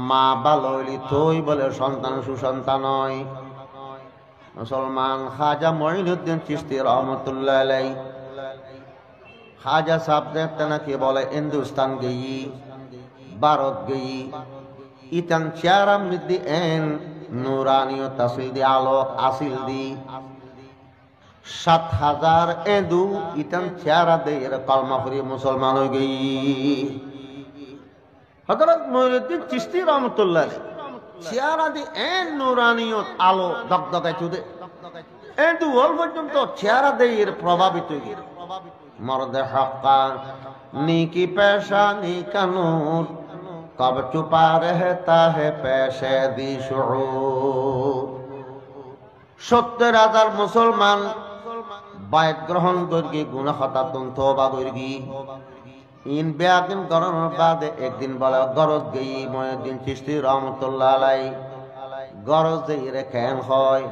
মা ভালো হইলি তুই বলে সন্তান সুসন্তান হয়। মুসলমান খাজা মঈনুদ্দিন চিশতি রহমতুল্লাহ আলাইহি খাজা সাহেব দেখতে নাকি বলে হিন্দুস্তান গেই ভারত গেই ইতান চেয়ারাম মিদ্দি এন নুরানিও তাসিল দি আলো আসিল দি ৭,০০০ এদু ইতান চেয়ারা দে এর কলমা পড়ি মুসলমান হয়ে গেই। হযরত মঈনুদ্দিন চিশতি রহমতুল্লাহ আলাইহি চেয়ারা দি এন নুরানিও আলো দগদগাই তুদে এদু ওল পর্যন্ত চেয়ারা দে এর প্রভাবিত হয়ে मर्द हक्का नीकी पेशा नीका नूर कब छुपा रहता है पेशे दी शुऊर। ৭০,০০০ मुसलमान बायत ग्रहण करके गुनाह खतातुन तौबा करगी इन बेयाकिन करने बाद एक दिन बोला गरज गई मঈনুদ্দিন চিশতি रहमतुल्लाह अलैहि गरज दे खेन হয়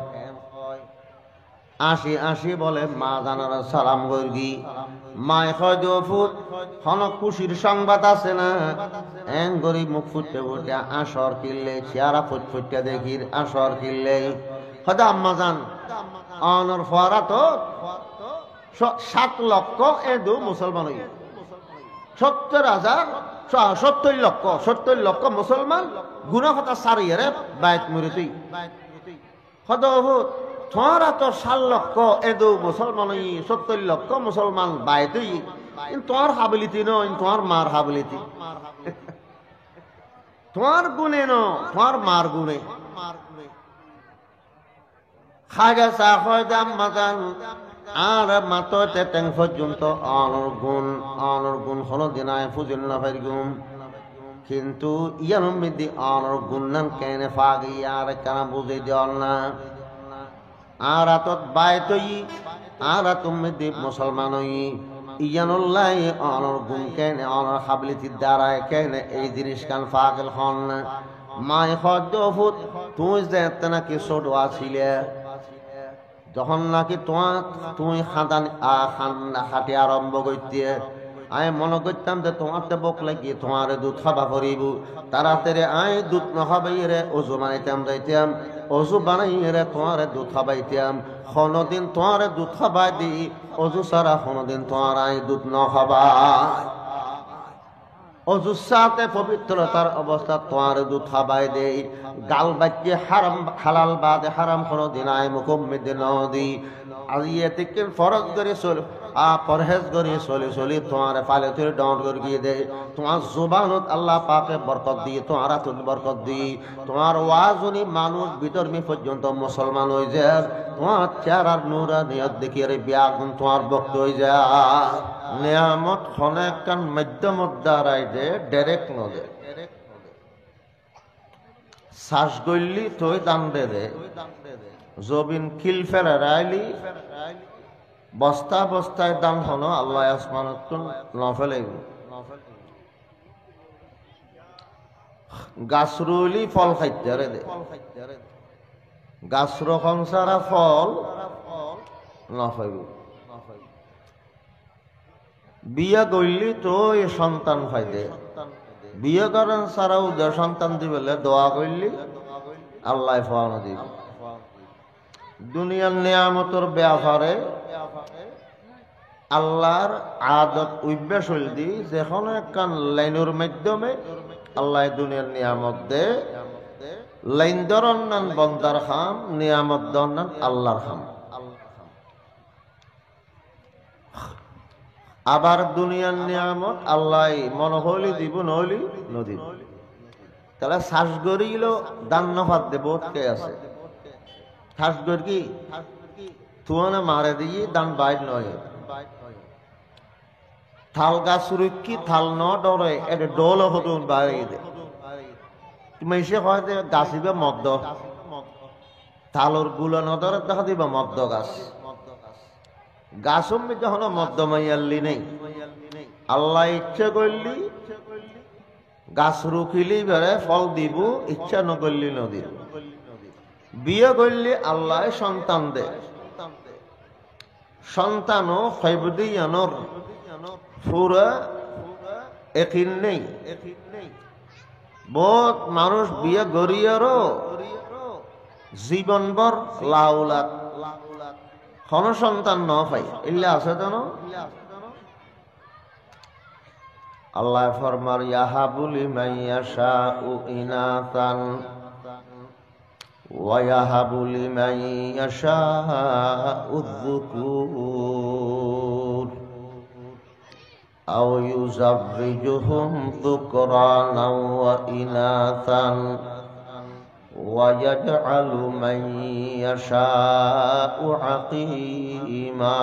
আসি আসি বলে মা জানার সালাম করগি মায় ফুট হন খুশির সংবাদ আছে না এন গরি মুখ ফুটতে ফুটে আসর কিনলে চেহারা ফুটফুটে দেখির আসর কিনলে হয়তো আম্মা জান অনর ফরা তো ৭ লক্ষ এদু মুসলমান হই ৭০ লক্ষ মুসলমান গুনাহ কথা সারিয়ে রে বাইত মুরিতি হয়তো তোমারা তো ৭ লক্ষ এদু মুসলমান ৭০ লক্ষ মুসলমান বাইতুই তোমার হাবিলিতি নয় তোমার মার হাবিলিতি তোমার গুণে ন তোমার মার গুণে। খাজা সাহেব মাজান আর মাততে তেং পর্যন্ত অনর গুণ হলো দিনায় ফুজিল না গুণ কিন্তু ইয়ার মধ্যে অনর গুণ নান কেন ফাগি আর কেন বুঝে দেওয়ার না আর আতত বাইতই আর তুমি দীপ মুসলমান ইয়ানুল্লাহ অনর গুণ কেন অনর হাবিলিতির দ্বারায় কেন এই জিনিস কান ফাগল হন মায় হদ্দ ফুট তুই যেতে নাকি ছোট আছিলে যখন নাকি তুই খাটি আরম্ভ করতে আমি মনে করতাম যে তোমার তো বক লাগি তোমার দুধ খাবা করিব তাড়াতাড়ি আয় দুধ নখাবাই রে অজু বানাইতাম যাইতাম অজু বানাই রে তোমার দুধ খাবাইতাম কোনদিন তোমার দুধ খাবাই দি অজু সারা কোনদিন তোমার আয় দুধ নখাবাই অজুর সাথে পবিত্রতার অবস্থা তোমার দুধ খাবাই দেই গাল বাচ্চে হারাম হালাল বাদে হারাম কোনদিন আয় মুকম্মিদ নদি আজিয়ে থেকে ফরজ করে চল পরহেজ করে চলি তোমার পালে তুই ডাউন করে দে তোমার জুবানত আল্লাহ পাকে বরকত দিয়ে তোমার হাত বরকত দি তোমার ওয়াজুনি মানুষ বিতর্মী পর্যন্ত মুসলমান হয়ে যায় তোমার চেহারার নূরা নিয়ত দেখিয়ে রে বিয়াগুন তোমার বক্ত হয়ে যায় নিয়ামত অনেক কান মধ্যমত দ্বারাই দে ডাইরেক্ট নদে শ্বাস গইলি তুই দান দে জবিন কিল ফেলে রাইলি বস্তা বস্তায় দাম হলো আল্লাহ আসমানত নফেলে গাছ রুইলি ফল খাইতে রে দে গাছ রকম সারা ফল নফাইব বিয়া গইলি তো এ সন্তান ফাইদে বিয়ে করেন সারা উদয় সন্তান দিবেলে দোয়া করলি আল্লাহ ফল দিব দুনিয়ার নিয়ামতের ব্যাপারে আল্লাহর আদত অভ্যাস হইল দি যখন একখান লাইনের মাধ্যমে আল্লাহ দুনিয়ার নিয়ামত দে লাইন ধরন নান বন্দার খাম নিয়ামত ধরন নান আল্লাহর খাম আবার দুনিয়ার নিয়ামত আল্লাহ মন হইলি দিব নহলি নদীব তাহলে শ্বাস গড়িল দান নফাত দে বহুত কে আছে শ্বাস গড় কি তুয়ানা মারে দিয়ে দান বাইর নয় থাল গাছ রুকি থাল ন ডরে এটা ডোল হতো বাইরে দে তুমি এসে হয় যে গাছিবে মদ্দ থালর গুলো নদরে দেখা দিবা মদ্দ গাছ গাছম যখন মদ্দ মাইয়াল্লি নেই আল্লাহ ইচ্ছে করলি গাছ রুখিলি বেড়ে ফল দিব ইচ্ছা নকরলি নদী বিয়ে করলি আল্লাহ সন্তান দে সন্তানও ফুরা একিন নেই বহুত মানুষ বিয়ে গড়িয়ারও জীবনভর লাউলাদ কোন সন্তান ন পাই ইল্লা আছে তো না আল্লাহ ফরমার ইয়াহাবু লিমান ইয়াশাউ ইনাতান ওয়া ইয়াহাবু লিমান ইয়াশাউ যুকুর আও ইউযাব্বিজুহুম যুকরানাও ওয়া ইনাতান ওয়া ইয়াজআলু মান ইয়াশাউ আকিমা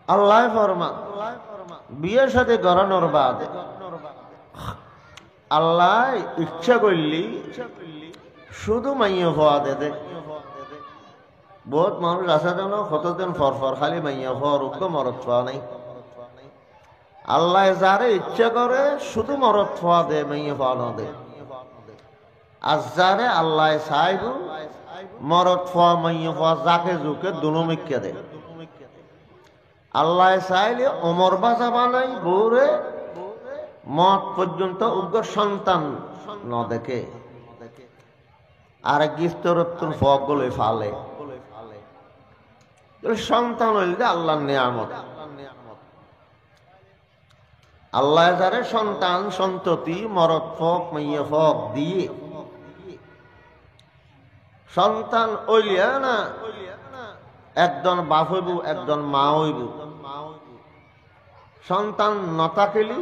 আল্লাহ ফরমান বিয়ের সাথে গড়ানোর বাদ আল্লাহ ইচ্ছা করলি শুধু মাইয়া হওয়া দে বহুত মানুষ আছে যেন কতদিন ফরফর খালি মাইয়া হওয়ার উগ্র মরত হওয়া নাই আল্লাহ যারে ইচ্ছা করে শুধু মরত হওয়া দে মাইয়া হওয়া দে আর যারে আল্লাহ চাইব মরত হওয়া মাইয়া হওয়া যাকে জুকে দুনুমিকে দে আল্লাহ চাইলে অমর বাজা বানাই বউরে মত পর্যন্ত উগ্র সন্তান ন দেখে আর গিস্তরত্তর ফগলে ফালে সন্তান হইলে আল্লাহর নিয়ামত আল্লাহ যারে সন্তান সন্ততি মরদ ফক মাইয়া ফক দিয়ে সন্তান ওইলিয়া না একজন বাপ হইব একজন মা হইব সন্তান নতাকেলি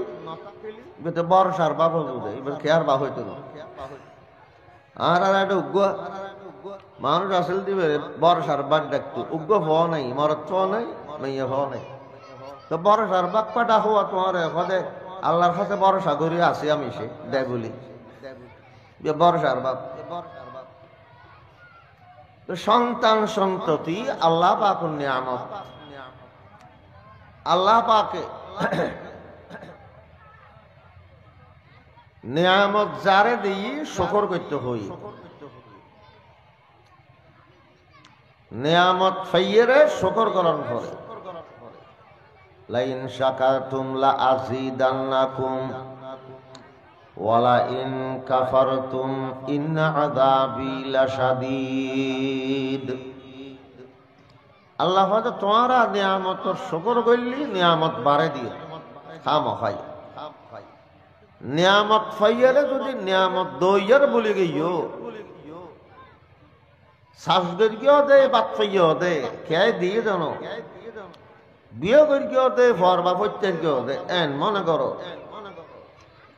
বর্ষার বাপ হইব এবার খেয়ার বাপ হইতো না আর একটা উগ্র মানুষ আসল দিবে বর্ষার বাদ ডাকতো উগ্র হওয়া নাই মরদ হওয়া নাই মাইয়া হওয়া নাই তো বর্ষার বাপ পাটা হওয়া তোমার সদে আল্লাহর কাছে ভরসা করি আছি আমি সে দেগুলি বর্ষার বাপ সন্তান সন্ততি আল্লাহ পাকের নিয়ামত আল্লাহ পাকে নিয়ামত যারে দিই শুকর করতে হই নিয়ামত ফাইয়েরে শুকর করণ করে লাইন শাকারতুম লা আযীদান্নাকুম ওয়ালা ইন কাফারতুম ইন্না আযাবি লাশাদীদ আল্লাহ হয়তো তোমারা নিয়ামতের শুকর করলি নিয়ামত বাড়ে দিয়ে খাম খাই নিয়ামত ফাইয়ারে যদি নিয়ামত দইয়ার বলে গইও শাসদের কেউ দে বাত ফাইয়াও দে কে দিয়ে জানো বিয়ে করে কেউ দে ফরবা প্রত্যেক কেউ দে এন মনে করো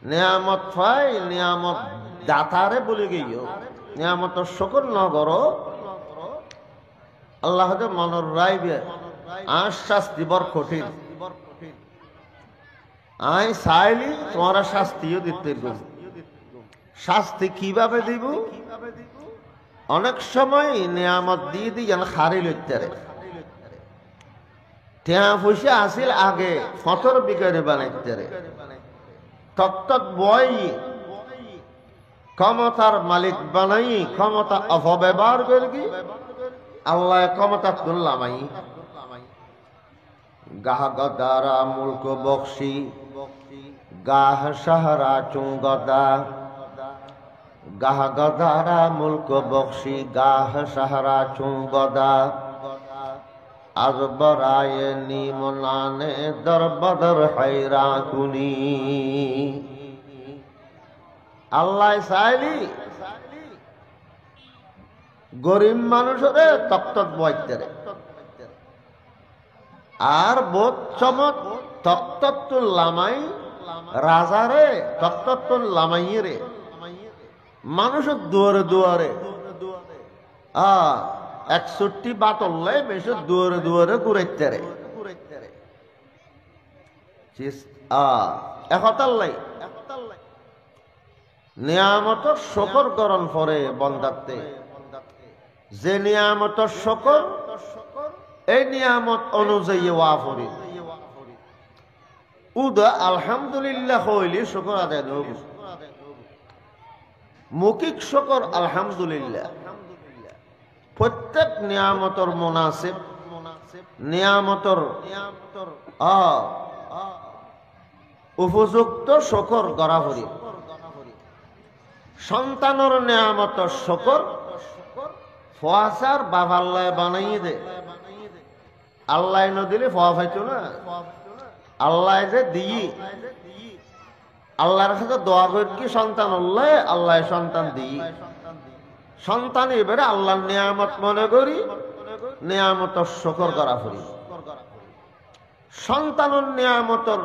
নিয়ামত ফাই নিয়ামত দাতারে বলে গইও নিয়ামত শুকর ন করো আল্লাহ মনের রায় বে আর শাস্তি বর কঠিন আই চাইলি তোমার শাস্তিও দিতে শাস্তি কিভাবে দিব অনেক সময় নিয়ামত দিয়ে দিই যেন খারি লইতে টেয়া পয়সা আসিল আগে ফতর বিকারে বানাইতে তত্ত বই ক্ষমতার মালিক বানাই ক্ষমতা অপব্যবহার করি আল্লাহ ক্ষমতা তুললামাই গাহ গদারা মুলক বক্সি গাহ সাহারা চুঙ্গদা গাহ গদারা মুলক বক্সি গাহ সাহারা চুঙ্গদা আজ বরায় নিমনানে দরবদর হাইরা কুনি আল্লাহ চাইলি গরিব মানুষরে তক্তক বইতে আর বোধ চমৎ তক্ততুল লামাই রাজারে তক্ততুল লামাই রে মানুষের দুয়ারে দুয়ারে 61 বাতল্লাই বেশ দুয়ারে দুয়ারে ঘুরাইতে রে একতাল্লাই নিয়ামত শকর করণ পরে বন্দাতে যে নিয়ামত শকর এই নিয়ামত অনুযায়ী ওয়াফরি উদা আলহামদুলিল্লাহ হইলি শকর আদায় নব মৌখিক শকর আলহামদুলিল্লাহ প্রত্যেক নিয়ামতর মুনাসিব নিয়ামতর উপযুক্ত শকর করা করি সন্তানের নিয়ামত শকর ফোয়াশার বাবাল্লায় বানাইয়ে দে আল্লাহ ন দিলে ফোয়া পাইতো না আল্লাহ যে দিই আল্লাহর কাছে দোয়া করি কি সন্তান আল্লাহ সন্তান দিই সন্তান এবারে আল্লাহর নিয়ামত মনে করি নিয়ামত শকর করা করি সন্তানের নিয়ামতর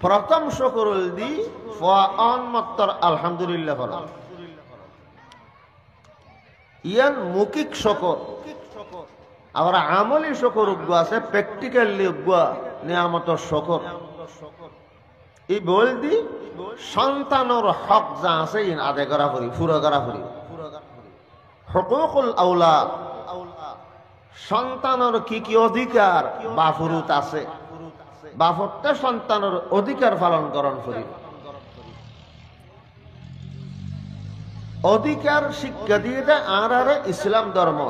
প্রথম শকর দি ফোয়াত্তর আলহামদুলিল্লাহ বলা ইয়ান মৌখিক শকর আবার আমলি শকর উগ্র আছে প্র্যাকটিক্যালি উগ্র নিয়ামতর শকর এই বল দি সন্তানের হক যা আছে ইন আদায় করা করি পুরো করা করি হুকুকুল আওলাদ সন্তানের কি কি অধিকার বাফুরুত আছে বাফরতে সন্তানের অধিকার পালন করণ করি অধিকার শিক্ষা দিয়ে দেয় আর ইসলাম ধর্ম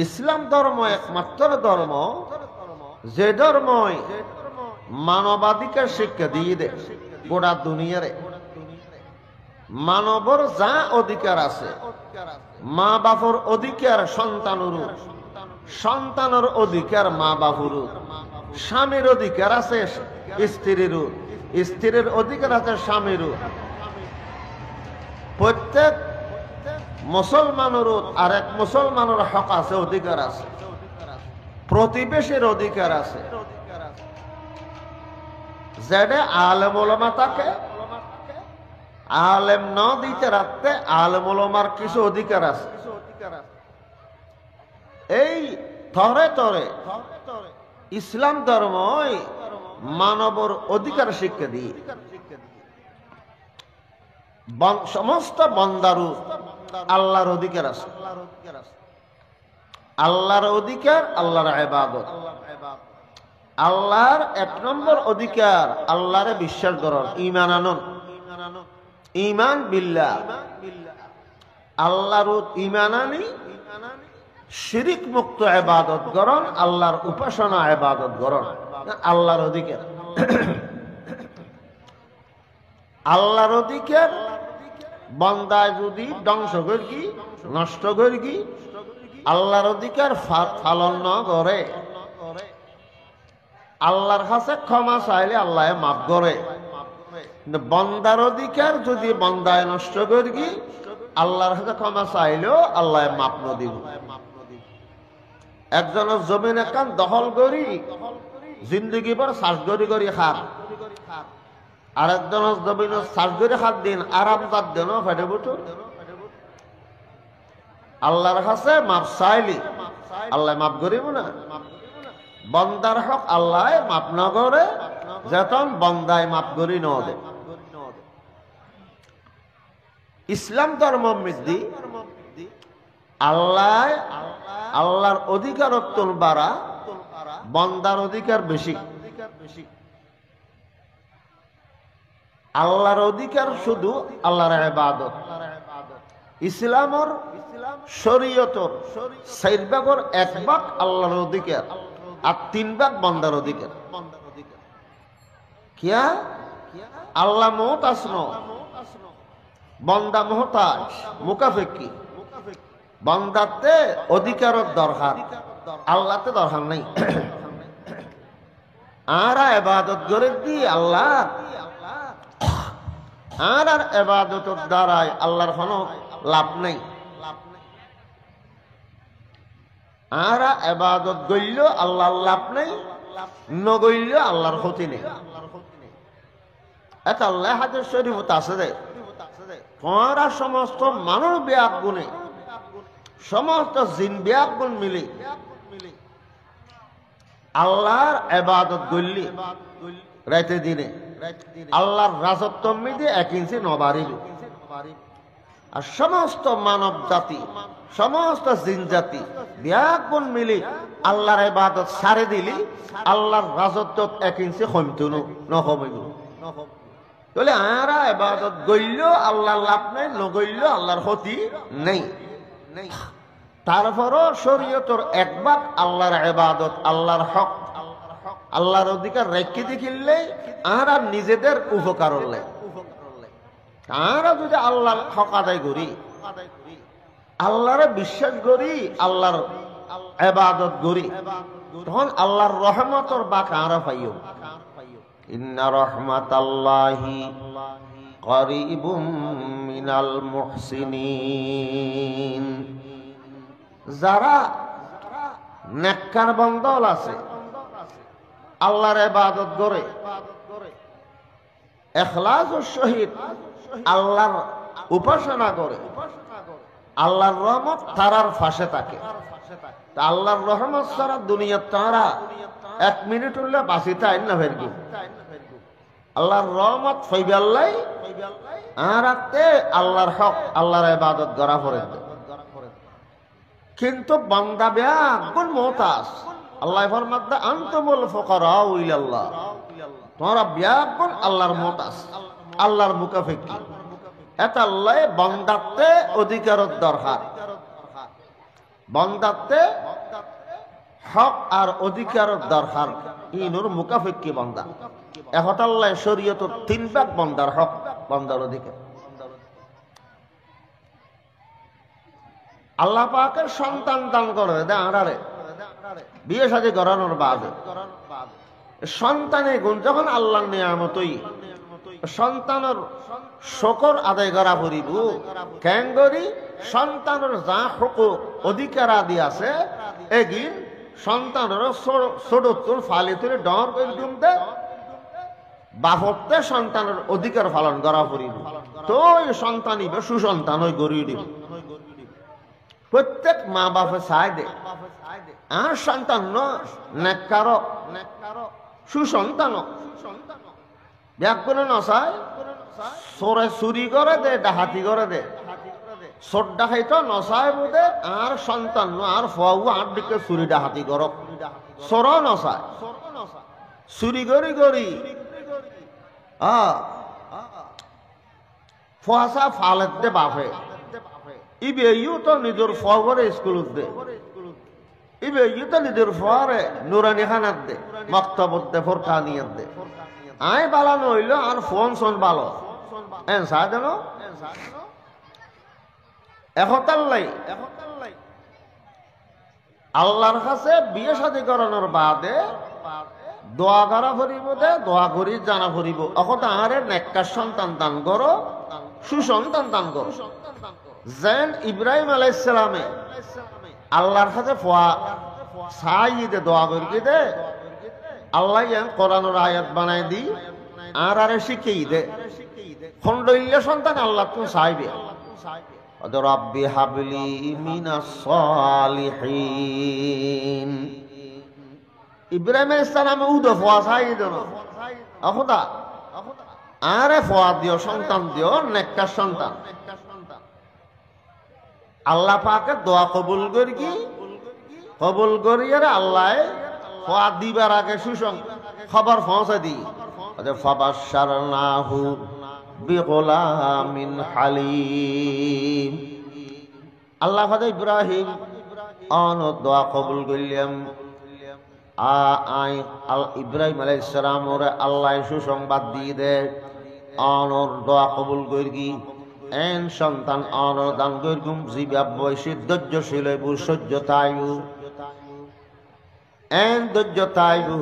ইসলাম ধর্ম একমাত্র ধর্ম যে ধর্ম মানবাধিকার শিক্ষা দিয়ে দেয় গোটা দুনিয়ারে মানবর যা অধিকার আছে মা বাপর অধিকার সন্তানের সন্তানের অধিকার মা বাপুর স্বামীর অধিকার আছে স্ত্রীর স্ত্রীর অধিকার আছে স্বামীর প্রত্যেক মুসলমানের আর এক মুসলমানের হক আছে অধিকার আছে প্রতিবেশীর অধিকার আছে যেটা আলেম ওলামা থাকে আলেম ন দিতে রাখতে আলেম ওলামার কিছু অধিকার আছে এই তরে তরে ইসলাম ধর্ম মানবর অধিকার শিক্ষা দিয়ে সমস্ত বন্দারু আল্লাহর অধিকার আছে আল্লাহর অধিকার আল্লাহর ইবাদত আল্লাহর এক নম্বর অধিকার আল্লাহরে বিশ্বাস করার ঈমান আনন ঈমান বিল্লাহ আল্লাহর ঈমান আনি শিরিক মুক্ত ইবাদত করন আল্লাহর উপাসনা ইবাদত করন আল্লাহর অধিকার আল্লাহর অধিকার বান্দায় যদি ধ্বংস করি নষ্ট করি আল্লাহর অধিকার পালন না করে আল্লাহর কাছে ক্ষমা চাইলে আল্লাহ মাফ করে বান্দার অধিকার যদি বান্দায় নষ্ট করি আল্লাহর কাছে ক্ষমা চাইলেও আল্লাহ মাফ ন দিব একজনের জমিন একান দখল করি জিন্দগি পর শ্বাস করি খার আরেকজনের জমিন শ্বাস করে খাত দিন আরাম তার দেন ফেটে বুটো আল্লাহর কাছে মাপ চাইলি আল্লাহ মাফ করিব না বন্দার হক আল্লাহ মাপ না করে যেতন বন্দায় মাপ করি ন দে ইসলাম ধর্ম মৃদ্ধি আল্লাহ আল্লাহর অধিকার বাড়া বন্দার অধিকার বেশি আল্লাহর অধিকার শুধু আল্লাহর ইবাদত ইসলামর শরীয়তর 4 ভাগের 1 ভাগ আল্লাহর অধিকার আর 3 ভাগ বন্দার অধিকার কিয়া আল্লাহ মুহতাজ ন বন্দা মুহতাজ মুকাফিকি বন্দাতে অধিকারের দরকার আল্লাহতে দরকার নাই আর ইবাদত করে দি আল্লাহ আর ইবাদতের দ্বারাই আল্লাহর কোনো লাভ নেই আর ইবাদত গইল আল্লাহর লাভ নেই নগইল আল্লাহর ক্ষতি নেই এটা আল্লাহ হাদিস শরীফত আছে দে তোমরা সমস্ত মানব ব্যাগ গুণে সমস্ত জিন ব্যাগ গুণ মিলে আল্লাহর ইবাদত গইলি রাতে দিনে আল্লাহর রাজত্ব মিদে 1 ইঞ্চি নবারিল আর সমস্ত মানব জাতি সমস্ত জিন জাতি ব্যাগুন মিলি আল্লাহর ইবাদত সারে দিলি আল্লাহর রাজত্ব 1 ইঞ্চি কমতো ন কমিব তাহলে আরা ইবাদত গইল আল্লাহর লাভ নাই নগইল আল্লাহর ক্ষতি নেই তারপরও শরীয়তের 1 ভাগ আল্লাহর ইবাদত আল্লাহর হক আল্লাহর অধিকার রেখে দেখিলে আর নিজেদের উপকার হলে তারা যদি আল্লাহর হক আদায় করি, আল্লাহরে বিশ্বাস করি, আল্লাহর ইবাদত করি, তখন আল্লাহর রহমতর বা কারা পাইও। ইন্না রাহমাতাল্লাহি করিবুম মিনাল মুহসিনিন। যারা নেককার বান্দা আছে, আল্লাহর ইবাদত করে ইখলাসের সহিত আল্লাহর উপাসনা করে, আল্লাহর রহমত তারার পাশে থাকে। আল্লাহর রহমত ছাড়া দুনিয়া তারা এক মিনিট হলে বাঁচিতে আইন না ফেরবি। আল্লাহর রহমত ফইবাল্লাই আর আল্লাহর হক আল্লাহর ইবাদত করা পড়ে। কিন্তু বান্দা বেয়াগুন মুহতাজ। আল্লাহ ফরমাতে আনতুমুল ফুকারাউ ইলাল্লাহ, তোমরা বেয়াগুন আল্লাহর মুহতাজ, আল্লাহর মুকাফিকি। এটা আল্লাহ বান্দাতে অধিকারের দরকার, বান্দাতে হক আর অধিকারের দরকার। ইনুর মুকাফিকি বান্দা এখন আল্লাহ শরীয়তের 3 ভাগ বান্দার হক, বান্দার অধিকার। আল্লাহ পাকের সন্তান দান করে দেয় আড়ারে বিয়ে শাদী করানোর বাদে সন্তানের গুণ যখন আল্লাহর নিয়ামতই সন্তানের শকর আদায় করা পড়িব। কেন করি সন্তানের যা হকুক অধিকার আদি আছে এগিন সন্তানের ছোট ফালি তুলে ডর করে দিতে বাপতে সন্তানের অধিকার পালন করা পড়িব। তো সন্তান সুসন্তান ওই গড়িয়ে দিব। প্রত্যেক মা বাপে চাই দে আর সন্তান নেককার সুসন্তান ব্যাগুলো নচায় চোরে চুরি করে দে, ডাহাতি করে দে, চোর ডাকাইতো নচায় বোধে আর সন্তান আর ফুয়াও আর দিকে চুরি ডাহাতি করক, চোর নচায় চুরি করি করি ফুয়াশা ফালেত দে বাপে ইবেও তো নিজের ফুয়ারে স্কুলত দে, ইবেও তো নিজের ফুয়ারে নুরানি খানাত দে, মক্তবত দে, ফোরকানিয়াত দে। আই বালানো হইল আর ফোন শোন ভালো এন সা দেন একতাল্লাই আল্লাহর কাছে বিয়ে শাদী করানোর বাদে দোয়া করা ফুরিব দে, দোয়া করি জানা ফুরিব। অকত আরে নেককার সন্তান দান করো, সুসন্তান দান করো। যেন ইব্রাহিম আলাইহিস সালামে আল্লাহর কাছে ফোয়া সাই দে, দোয়া করি দে, আল্লাহ কোরআনের আয়াত বানাই দি আর আরে শিখেই দে। খন্ডইলে সন্তান আল্লাহ তুমি চাইবে রব্বি হাবলি মিনাস সালিহিন। ইব্রাহিম আলাইহিস সালাম উদো ফোয়া চাই দেন অখদা আরে ফোয়া দিও, সন্তান দিও, নেককার সন্তান। আল্লাহ পাকে দোয়া কবুল করি কি কবুল করি আর আল্লাহ ফোয়া দিবার আগে খবর পৌঁছে দি ফাবাশশারনাহু বিগুলামিন হালিম। আল্লাহ ফাদে ইব্রাহিম অন দোয়া কবুল করলাম। ইব্রাহিম আলাইহিস সালাম ওরে আল্লাহ সুসংবাদ দিয়ে দে অনর দোয়া কবুল করি এন সন্তান অনর দান করগুম জীবা বয়সী ধৈর্যশীল সহ্য তাইবু এন ধৈর্য তাইবু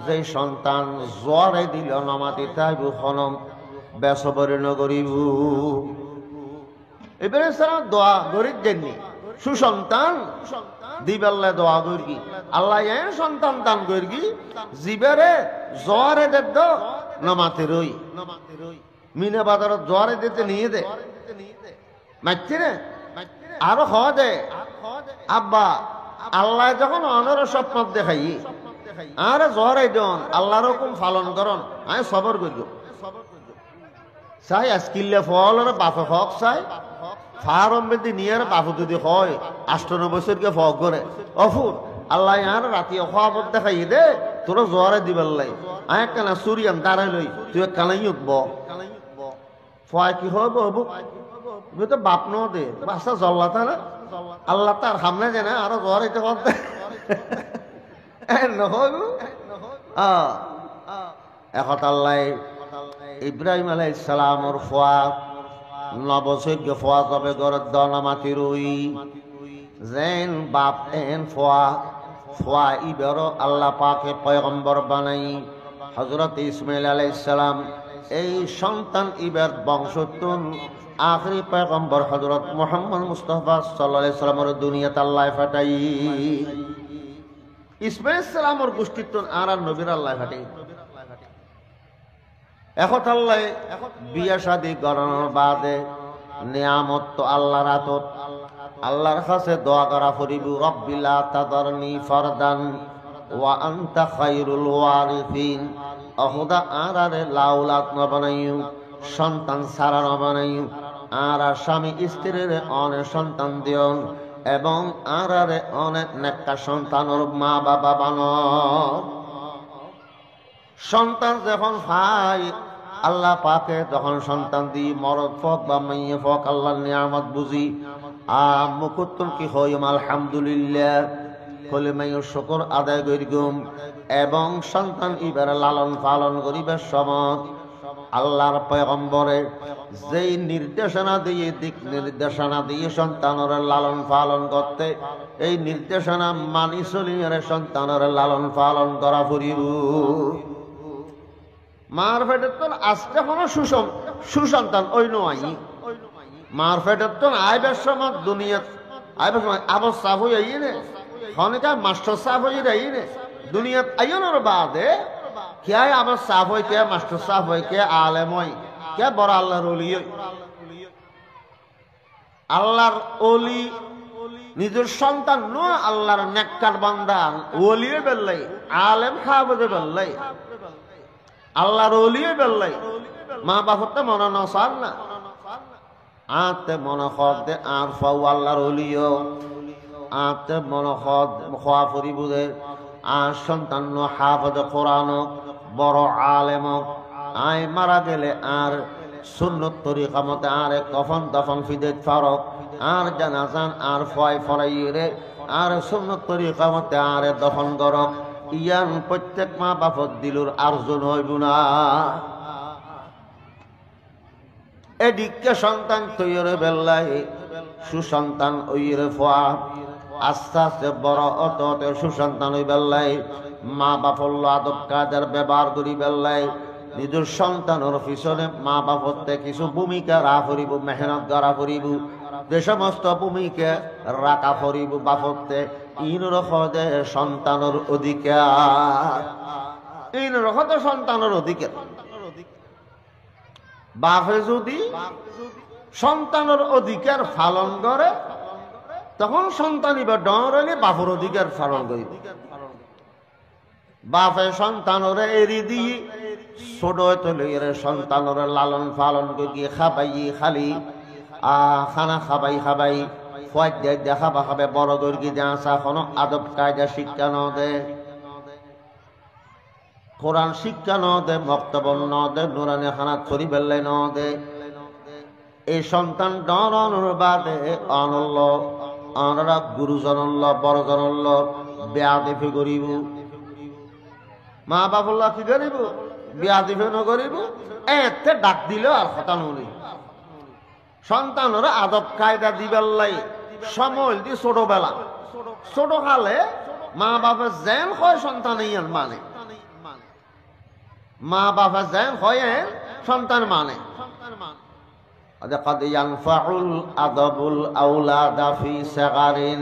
যে সন্তান জ্বরে দিল নামাতি তাইবু খনম বেসবরে নগরিব। ইব্রাহিম সালাম দোয়া গরিব দেননি সুসন্তান দিবেল্লা দোয়া করি আল্লাহ এন সন্তান দান করি জীবেরে জ্বরে দে নমাতে রই মিনে বাজারত জ্বরে দিতে নিয়ে দে মারছি রে আরো হ দে আব্বা আল্লাহ যখন অনর স্বপ্ন দেখাই আর জ্বরে দন আল্লাহর হুকুম পালন করন আমি সবর করি চাই আজকিল্লে ফলের বাপে হক চাই ফারম্বেদি নিয়ার বাপু যদি হয় 98 বছরকে ফক করে অফুর আল্লাহ আর রাতি অখাবত দেখাই দে তোর জ্বরে দিবার লাই আয় কেনা সুরিয়াম দাঁড়াই লই তুই কানাই উঠব ফয় কি হব হবু তো বাপ ন দে বাচ্চা জল্লা তারা আল্লাহ তার সামনে জানে আরো জ্বর এটা করতে নহব এখন আল্লাহ ইব্রাহিম আলাইহিস সালামর ফোয়া নবসৈক্য ফোয়া তবে গড় দনা মাটি রুই যেন বাপ এন ফোয়া ফোয়া ইবের আল্লাহ পাকে পয়গম্বর বানাই হযরত ইসমাইল আলাইহিস সালাম এই সন্তান ইবের বংশোত্তর আখরি পয়গম্বর হযরত মুহাম্মদ মুস্তাফা সাল্লাল্লাহু আলাইহি সাল্লামের দুনিয়াতে আল্লাহ ফাটাই ইসমাইল সালামর গোষ্ঠীত আর নবীর আল্লাহ ফাটাই এখন আল্লাহ বিয়া শাদী করানোর বাদে নিয়ামত তো আল্লাহর হাতত আল্লাহর কাছে দোয়া করা ফরিব রব্বি লা তাদারনি ফারদান ওয়া আনতা খায়রুল ওয়ারিসিন অখুদা আরারে লাউলাত না বানাইও সন্তান সারা না বানাইও আর স্বামী স্ত্রীর অনেক সন্তান দিও এবং আরারে অনেক নেককা সন্তানের মা বাবা বানো সন্তান যখন ভাই আল্লাহ পাকে যখন সন্তান দি মরদ ফক বা মাইয়ে ফক আল্লাহর নিয়ামত বুঝি মুকুত্তুন কি হইম আলহামদুলিল্লাহ কলিমায় শুকর আদায় করিগুম এবং সন্তান ইবার লালন পালন করিবার সময় আল্লাহর পয়গম্বরে যেই নির্দেশনা দিয়ে দিক নির্দেশনা দিয়ে সন্তানের লালন পালন করতে এই নির্দেশনা মানি চলিয়ে সন্তানের লালন পালন করা ফুরিব মার পেটের তো আজকে কোনো সুসন্তান ওই নয় মার পেটের তো আইবার সময় দুনিয়া আইবার সময় আবার সাফ হয়ে আই রে খনিকা মাস্টার সাফ হয়ে যাই রে দুনিয়াত আইনের বাদে কে আবার সাফ হয় কে মাস্টার সাফ হয় কে আলেম হয় কে বড় আল্লাহর ওলি আল্লাহর ওলি নিজের সন্তান ন আল্লাহর নেককার বান্দা ওলিয়ে বেল্লাই আলেম খাওয়াবে বেল্লাই আল্লাহর ওলিয়ে বেল্লাই মা বাপতে মনে নসার না আতে মনে হদ দে আর ফাও আল্লাহর ওলিও আতে মনে হদ খোয়া ফুরিবুদে আর সন্তান হাফেজ কোরআন বড় আলেম আয় মারা গেলে আর সুন্নত তরিকা মতে আর কফন দফন ফিদেত ফারক আর জানাজান আর ফয় ফরাইরে আর সুন্নত তরিকা মতে আর দফন গরক ইয়ান প্রত্যেক মা বাপত দিলুর আর্জন হইব না এদিকে সন্তান তৈরে বেল্লাই সুসন্তান ওইরে ফোয়া আস্তে আস্তে বড় অত সুসন্তান ওই বেল্লাই মা বাপর আদব কাজের ব্যবহার করি বেল্লাই নিজের সন্তানের পিছনে মা বাপতে কিছু ভূমিকা রা করিব মেহনত করা করিব যে সমস্ত ভূমিকা রাখা করিব বাপতে ইন রখদে সন্তানের অধিকার ইন রখদে সন্তানের অধিকার বাপে যদি সন্তানের অধিকার পালন করে তখন সন্তান এবার ডর হইলে বাপের অধিকার পালন করিব বাপে সন্তানরে এরি দিয়ে ছোট তলে সন্তানরে লালন পালন করি খাবাই খালি খানা খাবাই ফয় দেখাবা খাবে বড় দর্গি দে আসা কোনো আদব কায়দা শিক্ষা ন দে কোরআন শিক্ষা ন দে বক্তব্য ন দে নুরানি খানাত করি বেল্লাই ন দে এই সন্তান ডর বাদে অনল্য অনরা গুরুজনল্য বড়জনল্য বেয়াদিফি করিব মা বাবুল্লাহ কি করিব বেয়াদিফি নকরিব এতে ডাক দিলেও আর কথা নই সন্তানের আদব কায়দা দিবেল্লাই সময় দি ছোটবেলা ছোট কালে মা বাপে যেন হয় সন্তান ইয়ান মানে মা বাপে যেন হয় সন্তান মানে قد ينفع الأدب الأولاد في صغر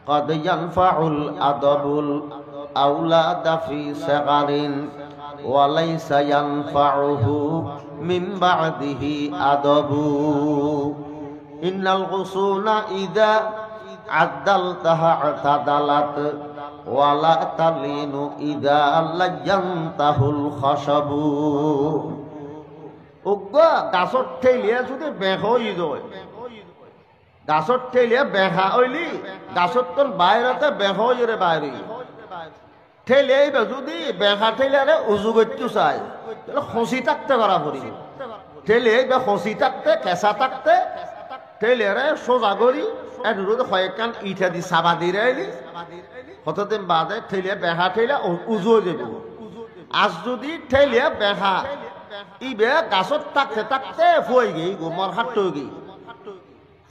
قد ينفع الأدب الأولاد في صغر وليس ينفعه من بعده أدب إن الغصون إذا عدلتها اعتدلت ولا تلين إذا لجنته الخشب গাছত ঠেলিয়া যদি বেহ হয়ে যায় গাছত ঠেলিয়া বেহা হইলি গাছত তোর বাইরেতে বেহ হয়ে বাইরে ঠেলিয়াই যদি বেহা ঠেলিয়ারে উজু করতে চাই তাহলে খসি থাকতে করা পড়ি ঠেলিয়াই বা খসি থাকতে কেঁচা থাকতে ঠেলিয়ারে সোজা করি এর কয়েকখান ইটা দি চাবা দি রাইলি কতদিন বাদে ঠেলিয়া বেহা ঠেলিয়া উজু হয়ে যাব আজ যদি ঠেলিয়া বেহা ইবে গাছত থাকতে থাকতে ফুয়ে গেই গো মর হাট গেই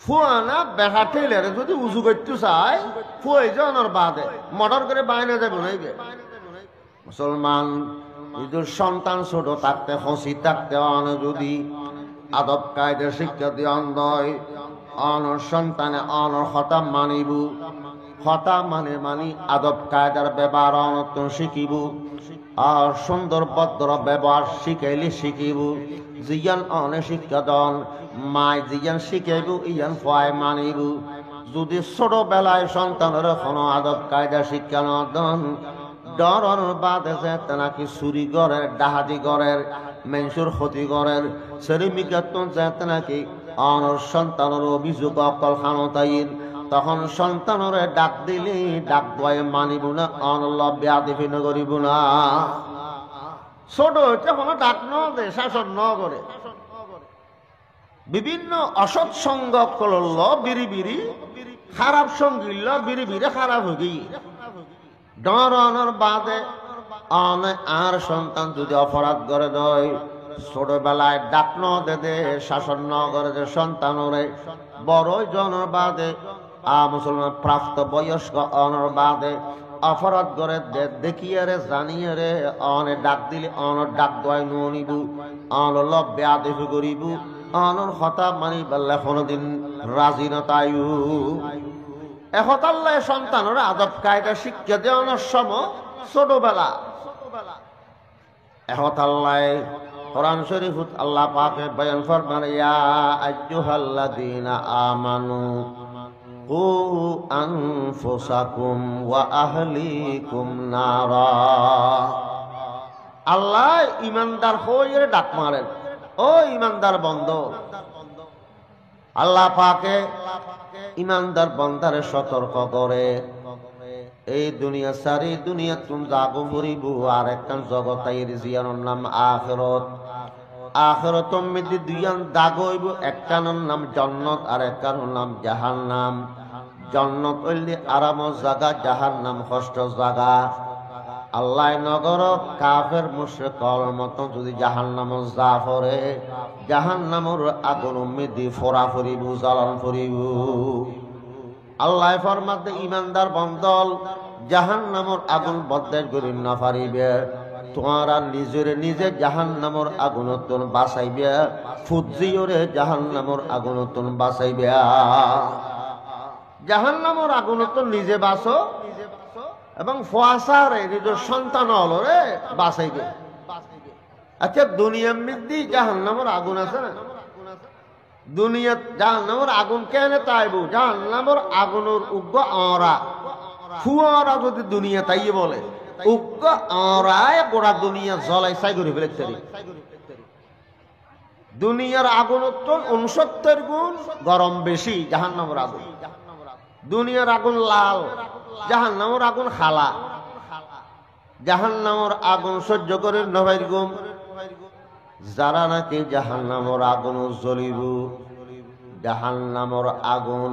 ফুয়ানা বেহা ঠেলিয়ারে যদি উজু করতে চায় ফুয়ে যাওয়ার বাদে মটর করে বাইরে যাবো না মুসলমান নিজের সন্তান ছোট থাকতে হসি থাকতে অন যদি আদব কায়দা শিক্ষা দিয়ন নয় অনর সন্তানে অনর হতা মানিব হতা মানি আদব কায়দার ব্যবহার অনতন শিখিব আর সুন্দর ভদ্র ব্যবহার শিখাইলে শিখিব জিয়ান অনে শিক্ষা দন মায় জিয়ান শিখাইব ইয়ান ফয় মানিব যদি ছোটবেলায় সন্তানের কোনো আদব কায়দা শিক্ষা নদন ডরর বাদে যে নাকি চুরি করের ডাহাতি করের মেনসুর ক্ষতি করের সেরিমিকাতন যে নাকি অনর সন্তানের অভিযোগ অকল খানতাইর তখন সন্তানের ডাক দিলে ডাক বয়ে মানিব না অনল ব্যাধি করিব না ছোট হইতে কোনো ডাক ন দে শাসন ন করে বিভিন্ন অসৎ সঙ্গ করল বিড়ি বিড়ি খারাপ সঙ্গিল বিড়ি বিড়ি খারাপ হয়ে গিয়ে ডরানোর বাদে আর সন্তান যদি অপরাধ করে দেয় ছোটবেলায় ডাক ন দে শাসন ন করে যে সন্তানরে বড় জনের বাদে মুসলমান প্রাপ্ত বয়স্ক অনর বাদে অপরাধ করে দেখিয়ে রে জানিয়ে রে অনে ডাক দিলে অনর ডাক দয় নিব অন লব্বে আদেশ করিব অনর হতা মানি বললে কোনোদিন রাজি নতায়ু এহতাল্লাহ সন্তানের আদব কায়দা শিক্ষা দেওয়ানোর সময় ছোটবেলা এহতাল্লাহ কোরআন শরীফত আল্লাহ পাকে বয়ান ফরমান ইয়া আইয়ুহাল্লাযীনা আমানু কু আনফুসাকুম ওয়া আহলিকুম নারা আল্লাহ ইমানদার হয়ে ডাক মারেন ও ইমানদার বন্ধ আল্লাহ পাকে ইমানদার বন্দারে সতর্ক করে এই দুনিয়া সারি দুনিয়া তুমি যাবো মরিব আর একটা জগৎ এর জিয়ানোর নাম আখিরাত আখিরাত মধ্যে দুইয়ান দাগ হইব একটার নাম জান্নাত আর একটার নাম জাহান্নাম জান্নাত হইলে আরামের জায়গা জাহান্নাম কষ্ট জায়গা আল্লাহ নগর কাফের মুশরিকর মত যদি জাহান্নামে যা পড়ে জাহান্নামের আগুন মধ্যে ফোড়া ফরিব জ্বালান ফরিব আল্লাহ ফরমাতে ইমানদার বন্দল জাহান্নামের আগুন বদ্ধের করি না পারিবে তোমারা নিজের নিজে জাহান্নামের আগুনতন বাঁচাইবে ফুজিওরে জাহান্নামের আগুনতন বাঁচাইবে জাহান্নামের আগুনতন নিজে বাঁচো এবং ফুয়াসারে নিজের সন্তান হলরে বাঁচাইবে আচ্ছা দুনিয়ার মধ্যে জাহান্নামের আগুন আছে না দুনিয়া জাহান্নামের আগুন কেন তাইব জাহান্নামের আগুনের উগ্র অরা ফুয়ারা যদি দুনিয়া তাই বলে উগ্র অরায় গোড়া দুনিয়া জ্বলাই ছাই করে ফেলেছে দুনিয়ার আগুনের তো 69 গুণ গরম বেশি জাহান্নামের আগুন দুনিয়ার আগুন লাল জাহান্নামের আগুন খালা জাহান্নামের আগুন সহ্য করে নবাইর গুম যারা নাকি জাহান্নামের আগুন জ্বলিব জাহান্নামের আগুন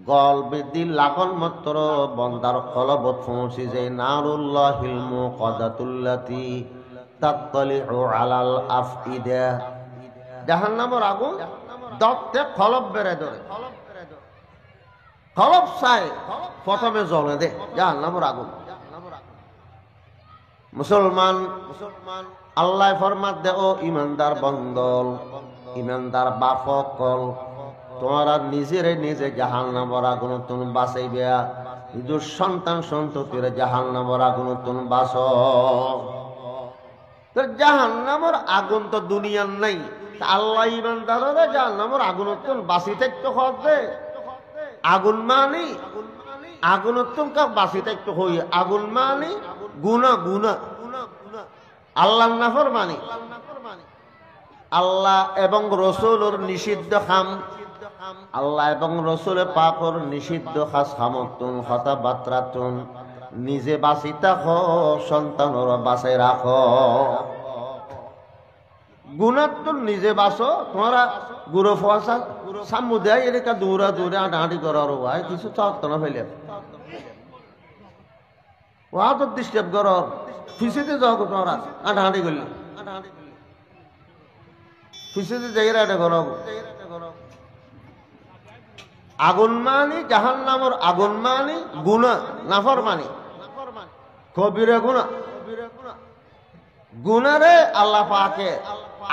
গল বৃদ্ধি লাগন মাত্র বন্দার কলবত পৌঁছি যে নারুল্লাহিল মুকাদাতুল্লাতি তাত্তালিউ আলাল আফইদা জাহান্নামের আগুন দপ্তে কলব বেড়ে ধরে কলব চাই প্রথমে জ্বলে দে জাহান্নামের আগুন মুসলমান আল্লাহ ফরমাত দে ও ইমানদার বন্দল ইমানদার বাপকল তোমরা নিজেরে নিজে জাহান্নামের আগুন তুমি বাঁচাইবে নিজের সন্তান সন্ততির জাহান্নামের আগুন তুমি বাঁচো তো জাহান্নামের আগুন তো দুনিয়ার নাই আল্লাহ ইমানদাররা জাহান্নামের আগুন তুমি বাঁচি থাকতে হবে আগুন মানে আগুন তুমি বাঁচি থাকতে হই আগুন মানে গুনাহ গুনাহ আল্লাহর নাফরমানি আল্লাহ এবং রসুলের নিষিদ্ধ খাম আল্লাহ এবং রসুলের পাকর নিষিদ্ধ খাস খামতুন কথাবার্তাতুন নিজে বাঁচি থাকো সন্তানরা বাঁচাই রাখো গুণাত্ম নিজে বাসো তোমরা গুরু ফসা সামু দেয় এদিকে দৌড়া দৌড়ে হাঁটাহাঁটি করার ভাই কিছু চাওয়াত না ফেলে ওয়া তো ডিস্টার্ব করার ফিসিতে যাও তোমরা হাঁটাহাঁটি করলে ফিসিতে যাই এটা করো আগুন মানি জাহান্নামের আগুন মানি গুনাহ নাফরমানি কবিরা গুনাহ গুনারে আল্লাহ পাকে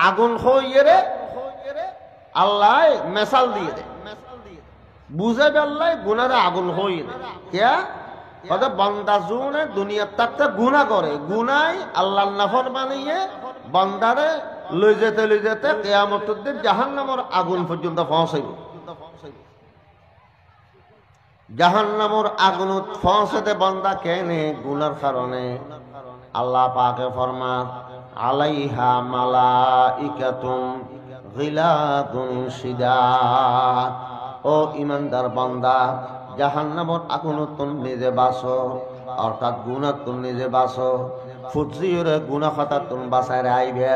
আগুন হইয়ে রে আল্লাহ মেসাল দিয়ে দে বুঝে আল্লাহ গুনারে আগুন হইয়ে দে কে কথা বান্দা জুনে দুনিয়ার থাকতে গুনাহ করে গুনাই আল্লাহর নাফরমানি বান্দারে লই যেতে কিয়ামতের দিন জাহান্নামের আগুন পর্যন্ত পৌঁছাইব জাহান্নামের আগুন পৌঁছাতে বান্দা কেনে গুনার কারণে আল্লাহ পাকে ফরমান আলাইহা মালাইকাতুন গিলাদুন শিদাদ ও ইমানদার বান্দা জাহান্নামের আগুন তুমি নিজে বাসো অর্থাৎ গুনাহ তুমি নিজে বাসো ফুজিরে গুনাহ খাতা তুমি বাসায় আইবে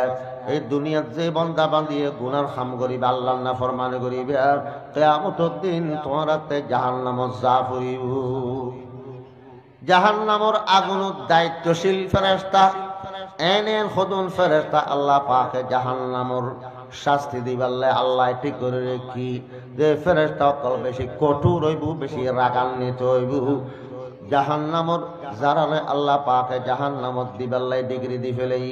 এই দুনিয়াত যে বান্দা বান্দিয়ে গুনার কাম করিবে আল্লাহর নাফরমানি করিবে কিয়ামতের দিন তোমারাতে জাহান্নামত যা পড়িব জাহান্নামের আগুনত দায়িত্বশীল ফেরেশতা এনের খুদুন ফেরেশতা আল্লাহ পাকে জাহান্নামের শাস্তি দিবাল্লে আল্লাহ ঠিক করে রেখি যে ফেরেশতা অকল বেশি কঠোর হইব বেশি রাগান্বিত হইব জাহান্নামের যারারে আল্লাহ পাকে জাহান্নামত দিবাল্লাই ডিগ্রি দি ফেলেই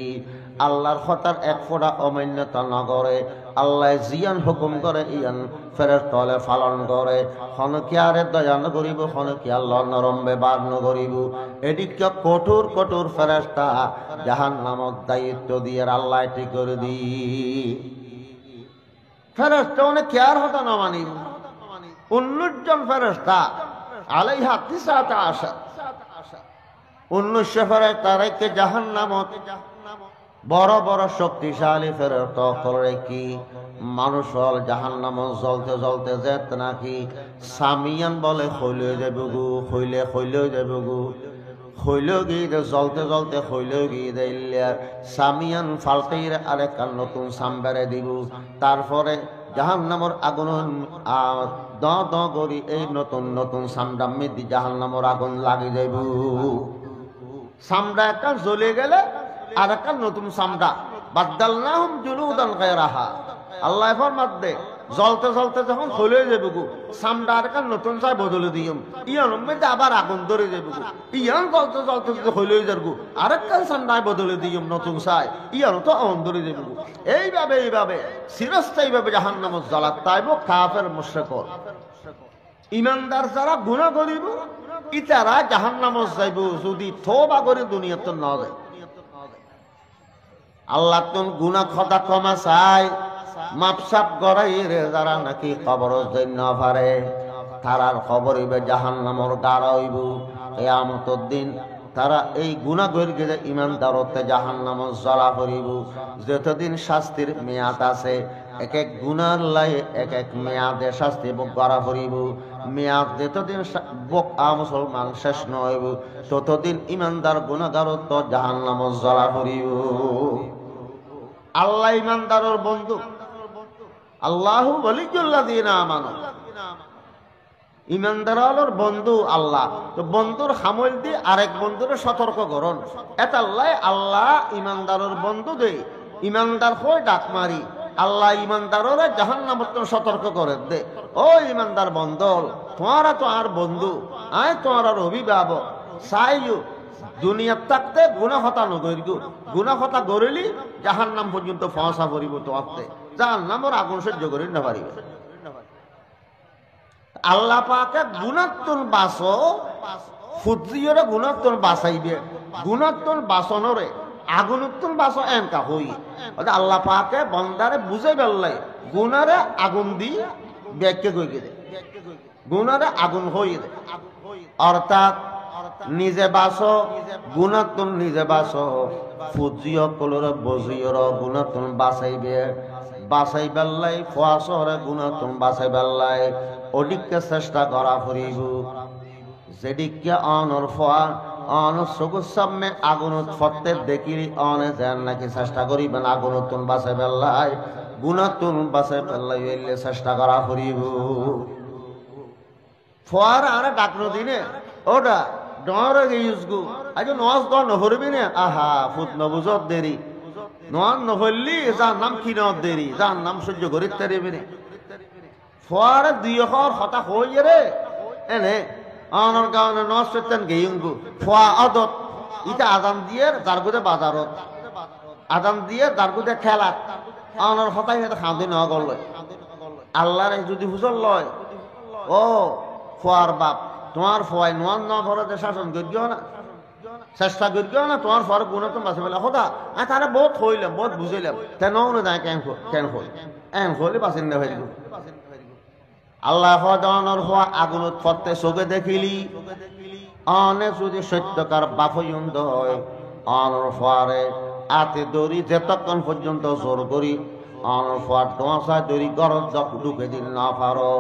আল্লাহর কথার এক ফোঁটা অমান্যতা না করে আল্লাহ জিয়ান হুকুম করে ইয়ান ফেরেশতালে পালন করে হনকিয়ারে দয়া ন করিব হনকি আল্লাহ নরম ব্যবহার ন করিব এদিকে কঠোর কঠোর ফেরেশতা জাহান্নামত দায়িত্ব দিয়ে আল্লাহ ঠিক করে দি ফেরেশতা অনেক কেয়ার হতা না মানিব 19 জন ফেরেশতা আলাইহা 19 ফেরেশতা রেখে জাহান্নামত বড় বড় শক্তিশালী ফেরেশতা করে কি মানুষ হল জাহান্নামত জ্বলতে জ্বলতে যেত নাকি সামিয়ান বলে হইলে যাবে গু হইলে যাবে গু হইল গিয়ে জ্বলতে জ্বলতে হইল গিয়ে দিলে সামিয়ান ফালতেই আরেকটা নতুন সাম্বারে দিব তারপরে জাহান্নামের আগুন দ দ করি এই নতুন নতুন সামরা মেদি জাহান্নামের আগুন লাগি যাইব সামরা একটা জ্বলে গেলে আর একটা নতুন সামরা বাদদালনাহুম জুলুদান গায়রাহা আল্লাহ ফরমাত দে জ্বলতে জ্বলতে যখন হইলে যাবে গো সামরা আর একটা নতুন চাই বদলে দিম ইয়ান মধ্যে আবার আগুন ধরে যাবে গো ইয়ান জ্বলতে জ্বলতে যদি হইলে যার গো আরেকটা সামরায় বদলে দিম নতুন চাই ইয়ান তো আগুন ধরে যাবে গো এইভাবে চিরস্থায়ীভাবে জাহান্নামত জ্বালাত তাইব কাফের মুশরিক ইমানদার যারা গুনাহ করিব ইতারা জাহান্নামত যাইব যদি তওবা করে দুনিয়াতে না যায় আল্লাহ তুন গুনাহ খতা ক্ষমা চাই মাপসাপ গড়াই রে যারা নাকি কবর জন্য পারে তারার খবর হইবে জাহান্নামের গাড়া হইব কিয়ামতের দিন তারা এই গুনাহ করে গেলে ইমানদারতে জাহান্নামে জ্বালা পড়িব যতদিন শাস্তির মেয়াদ আছে এক এক গুনার লাই এক এক মেয়াদে শাস্তি ভোগ করা পড়িব মেয়াদ যতদিন মুসলমান শেষ নইব ততদিন ইমানদার গুনাহগারত্ব জাহান্নামে জ্বালা পড়িব আল্লাহ ইমানদারের বন্ধু আল্লাহু ওয়ালিয়ুল্লাযিনা আমানু ইমানদারের বন্ধু আল্লাহ তো বন্ধুর হামল দি আরেক বন্ধুরে সতর্ক করুন এটা আল্লাহ ইমানদারের বন্ধু দে ইমানদার হয়ে ডাক মারি আল্লাহ ইমানদারের জাহান্নামত সতর্ক করে দে ও ইমানদার বন্ধু তোমারা তো আর বন্ধু আয় তোমার অভিভাবক চাইও দুনিয়াত থাকতে গুনাহ হতা নগরিগু গুনাহ হতা গরিলি জাহান্নাম পর্যন্ত পৌঁছা পড়িব তোমাতে জাহান্নামের আগুন সহ্য করি না পারিবে আল্লাহ পাকে গুনাহতন বাসো ফুজিয়রে গুনাহতন বাসাইবে গুনাহতন বাসনরে আগুনতন বাসো এনকা হই আল্লাহ পাকে বান্দারে বুঝাই বেললাই গুনারে আগুন দি ব্যাখ্যা কই গেলে গুনারে আগুন হই দে অর্থাৎ নিজে বাসো গুনাহতন নিজে বাসো ফুজিয় কলরে বজিয়র গুনাহতন বাসাইবে বাসাই বেললাই ফুয়াসরে গুনাহতন বাসাই বেললাই ওদিককে চেষ্টা করা ফুরিব যেদিকে অনর ফুয়া অন চকুর সামনে আগুনত ফতে দেখিলি অনে যেন নাকি চেষ্টা করিবেন আগুনতুন বাঁচে পেল্লাই গুণাতুন বাঁচে পেল্লাই এলে চেষ্টা করা করিব ফোয়ার আরে ডাকনো দিনে ওটা ডরে গিয়েছগু আজ নজ দ নহরবি নে আহা ফুট নবুজত দেরি নন নহল্লি যার নাম কিনত দেরি যার নাম সহ্য করিতে পারিবি নে ফোয়ারে দুই অখর হতা হইয়ে রে এনে অনর কারণে নষ্ট করতেন গেয়ুঙ্গু ফোয়া আদত ইটা আদান দিয়ে দারগুদে বাজারত আদান দিয়ে দারগুদে খেলাত অনর হতাই হয়তো খাঁদি ন গল আল্লাহর যদি হুজল লয় ও ফোয়ার বাপ তোমার ফোয়াই নোয়ান ন ঘরতে শাসন করিও না চেষ্টা করিও না তোমার ফোয়ার গুণ তো বাঁচে পেলে হতা তারা বহুত হইলাম বহুত বুঝাইলাম কেন যায় কেন হই এন হলে বাঁচেন না হয়ে আল্লাহ হদানোর হওয়া আগুনত ফতে চোখে দেখিলি অনে যদি সত্যকার বাফয়ুন্দ হয় অনর ফোয়ারে আতে দড়ি যেতক্ষণ পর্যন্ত জোর করি অনর ফোয়ার দোঁয়াশায় দড়ি গরজ ঢুকে দিল না পারো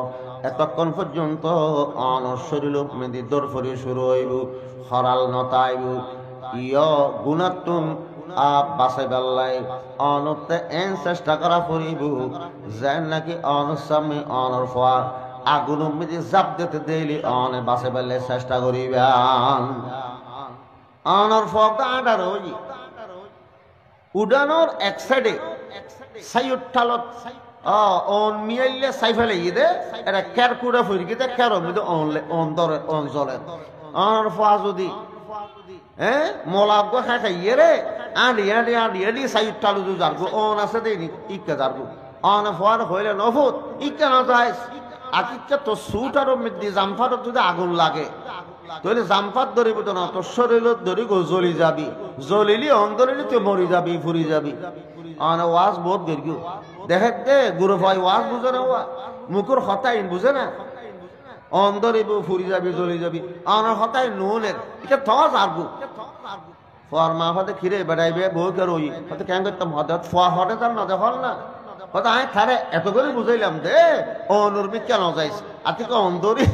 এতক্ষণ পর্যন্ত অনর শরীর মেদি দৌড় ফরি শুরু হইব হরাল নতাইব ইয় গুণাতুন বাসে বেল্লাই অনতে এন চেষ্টা করা পড়িব যেন নাকি অনর সামনে অনর ফোয়া আগুন মেদি জাপ দিতে দিলি অনে বাসে বেললে চেষ্টা করিবেন অনর ফোয়াটা আডার হই উডানোর এক সাইডে সাইউঠালত অন মিয়াইলে সাই ফেলে দে এটা ক্যার কুড়া ফুরি গিয়ে ক্যারো মিদে অন্তরে অঞ্চলে অনর ফোয়া যদি মোলাব খাই খাইয়ে রে আঁড়ি সাইড টালু যারগো অন আছে দেই ইকা যারগো অন ফোয়ার হইলে নফুত ইকা না যায় আকিকা তো সুট আর মিদ্দি জামফার যদি আগুন লাগে তাহলে জামফার ধরিব তো না তোর শরীরত ধরি গো জ্বলি যাবি জ্বলিলি অন্তরিলি তুই মরি যাবি ফুরি যাবি অন ওয়াজ বহুত গেরগু দেখে দে গুরু ভাই ওয়াজ বুঝে না ওয়া মুখর হতাইন বুঝে না অন্তরিব ফুরি যাবি জ্বলি যাবি অনার হতাই নুনের এটা থওয়া যারগু ফোয়ার মা হতে খিরে বেড়াইবে বউ কে রই হতে কেন করতাম হতে ফোয়া হটে তার না দেখল না হতে আমি থারে এত করে বুঝাইলাম দে অনুর্মিত কেন যাইস আতিকে অন্তরি